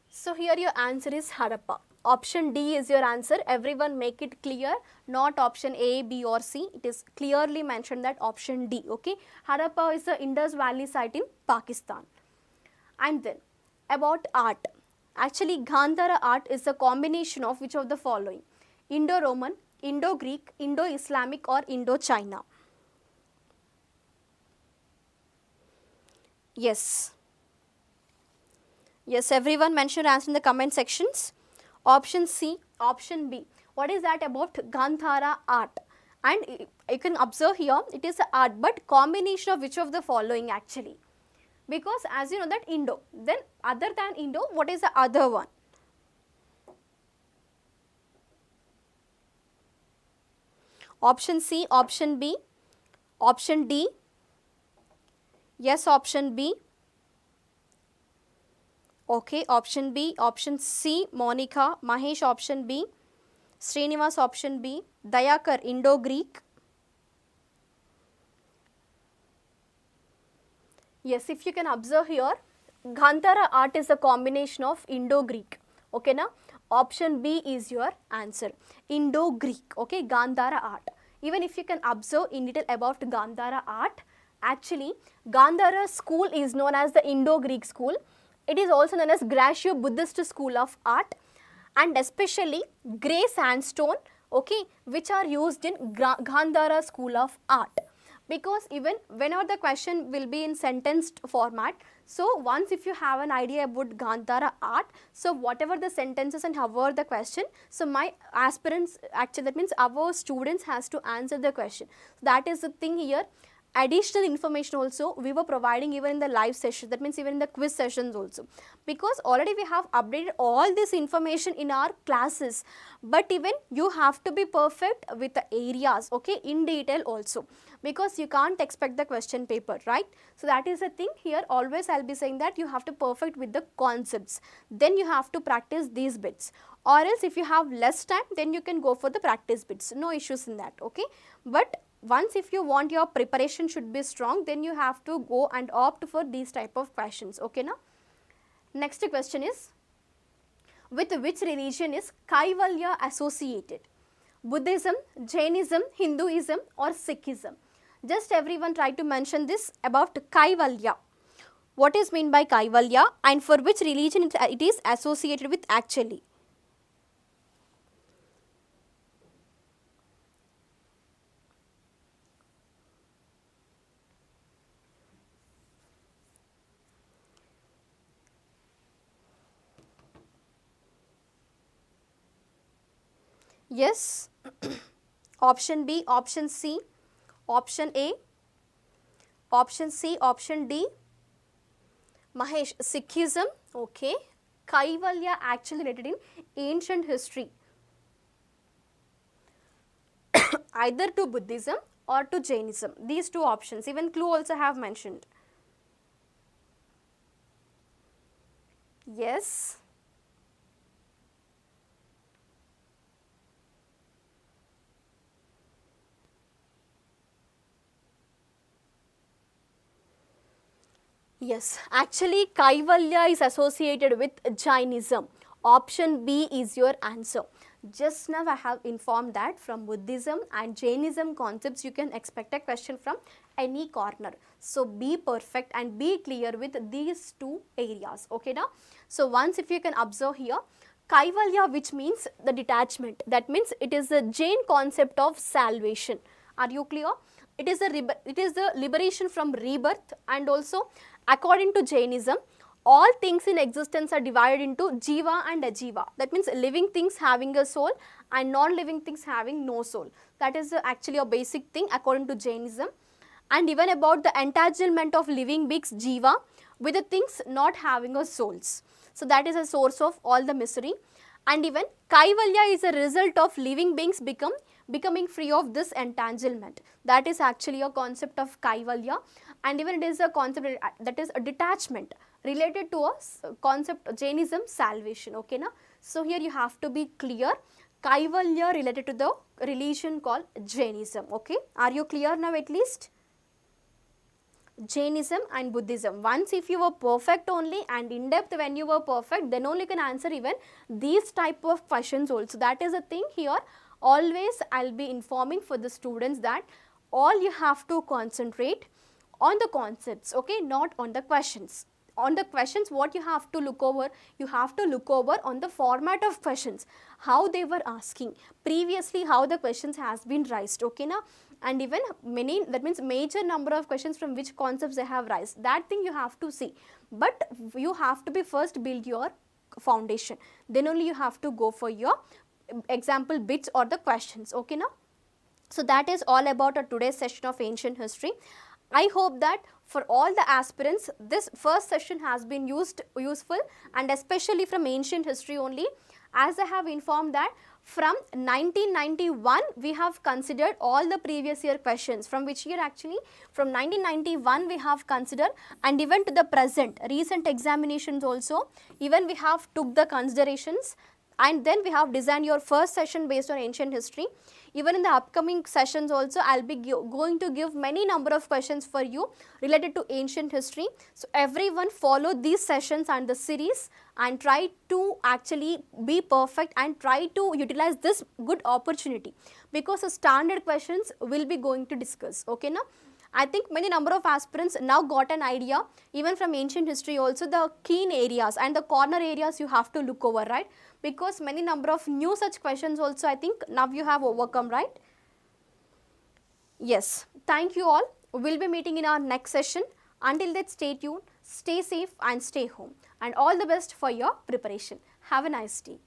So here your answer is Harappa. Option D is your answer. Everyone make it clear, not option A, B or C. It is clearly mentioned that option D, okay. Harappa is the Indus Valley site in Pakistan. And then about art. Actually Gandhara art is a combination of which of the following: Indo-Roman, Indo-Greek, Indo-Islamic or Indo-China. Yes. Yes, everyone mention your answer in the comment sections. Option C, option B. What is that about Gandhara art? And you can observe here, it is art, but combination of which of the following actually? Because as you know that Indo, then other than Indo, what is the other one? Option C, option B, option D. Yes, option B. Okay, option B. Option C, Monica. Mahesh, option B. Srinivas, option B. Dayakar, Indo-Greek. Yes, if you can observe here, Gandhara art is a combination of Indo-Greek. Okay, na? Option B is your answer. Indo-Greek. Okay, Gandhara art. Even if you can observe in detail about Gandhara art, actually, Gandhara school is known as the Indo-Greek school. It is also known as Gracio-Buddhist school of art, and especially grey sandstone, okay, which are used in Gandhara school of art. Because even whenever the question will be in sentenced format, so once if you have an idea about Gandhara art, so whatever the sentences and however the question, so my aspirants, actually that means our students has to answer the question. So that is the thing here. Additional information also we were providing even in the live session, that means even in the quiz sessions also, because already we have updated all this information in our classes, but even you have to be perfect with the areas, okay, in detail also, because you can't expect the question paper, right? So that is the thing here. Always I'll be saying that you have to perfect with the concepts, then you have to practice these bits, or else if you have less time then you can go for the practice bits, no issues in that, okay. But once if you want your preparation should be strong, then you have to go and opt for these type of questions, okay na. Next question is, with which religion is Kaivalya associated? Buddhism, Jainism, Hinduism or Sikhism? Just everyone try to mention this about Kaivalya. What is meant by Kaivalya and for which religion it is associated with actually? Yes, option B, option C, option A, option C, option D. Mahesh, Sikhism, okay. Kaivalya actually related in ancient history, either to Buddhism or to Jainism. These two options, even clue also have mentioned. Yes. Yes, actually Kaivalya is associated with Jainism. Option B is your answer. Just now I have informed that from Buddhism and Jainism concepts you can expect a question from any corner. So be perfect and be clear with these two areas, okay now. So once if you can observe here, Kaivalya, which means the detachment, that means it is the Jain concept of salvation. Are you clear? It is the liberation from rebirth, and also according to Jainism, all things in existence are divided into Jiva and Ajiva. That means living things having a soul and non-living things having no soul. That is actually a basic thing according to Jainism. And even about the entanglement of living beings, Jiva, with the things not having a souls. So that is a source of all the misery. And even Kaivalya is a result of living beings becoming free of this entanglement. That is actually a concept of Kaivalya, and even it is a concept that is a detachment related to a concept Jainism salvation, okay na. So here you have to be clear, Kaivalya related to the religion called Jainism, okay. Are you clear now at least? Jainism and Buddhism. Once if you were perfect only and in depth when you were perfect, then only you can answer even these type of questions also. That is the thing here. Always I'll be informing for the students that all you have to concentrate on the concepts, okay, not on the questions. On the questions, what you have to look over? You have to look over on the format of questions, how they were asking previously, how the questions has been raised, okay na. And even many, that means major number of questions from which concepts they have raised, that thing you have to see. But you have to be first build your foundation, then only you have to go for your example bits or the questions, okay na. So that is all about our today's session of ancient history. I hope that for all the aspirants, this first session has been useful, and especially from ancient history only. As I have informed that from 1991 we have considered all the previous year questions. From which year actually? From 1991 we have considered, and even to the present recent examinations also, even we have took the considerations, and then we have designed your first session based on ancient history. Even in the upcoming sessions also, I will be going to give many number of questions for you related to ancient history. So everyone follow these sessions and the series and try to actually be perfect and try to utilize this good opportunity, because the standard questions will be going to discuss. Okay now? I think many number of aspirants now got an idea, even from ancient history also, the keen areas and the corner areas you have to look over, right? Because many number of new such questions also I think now you have overcome, right? Yes, thank you all. We will be meeting in our next session. Until then, stay tuned, stay safe and stay home, and all the best for your preparation. Have a nice day.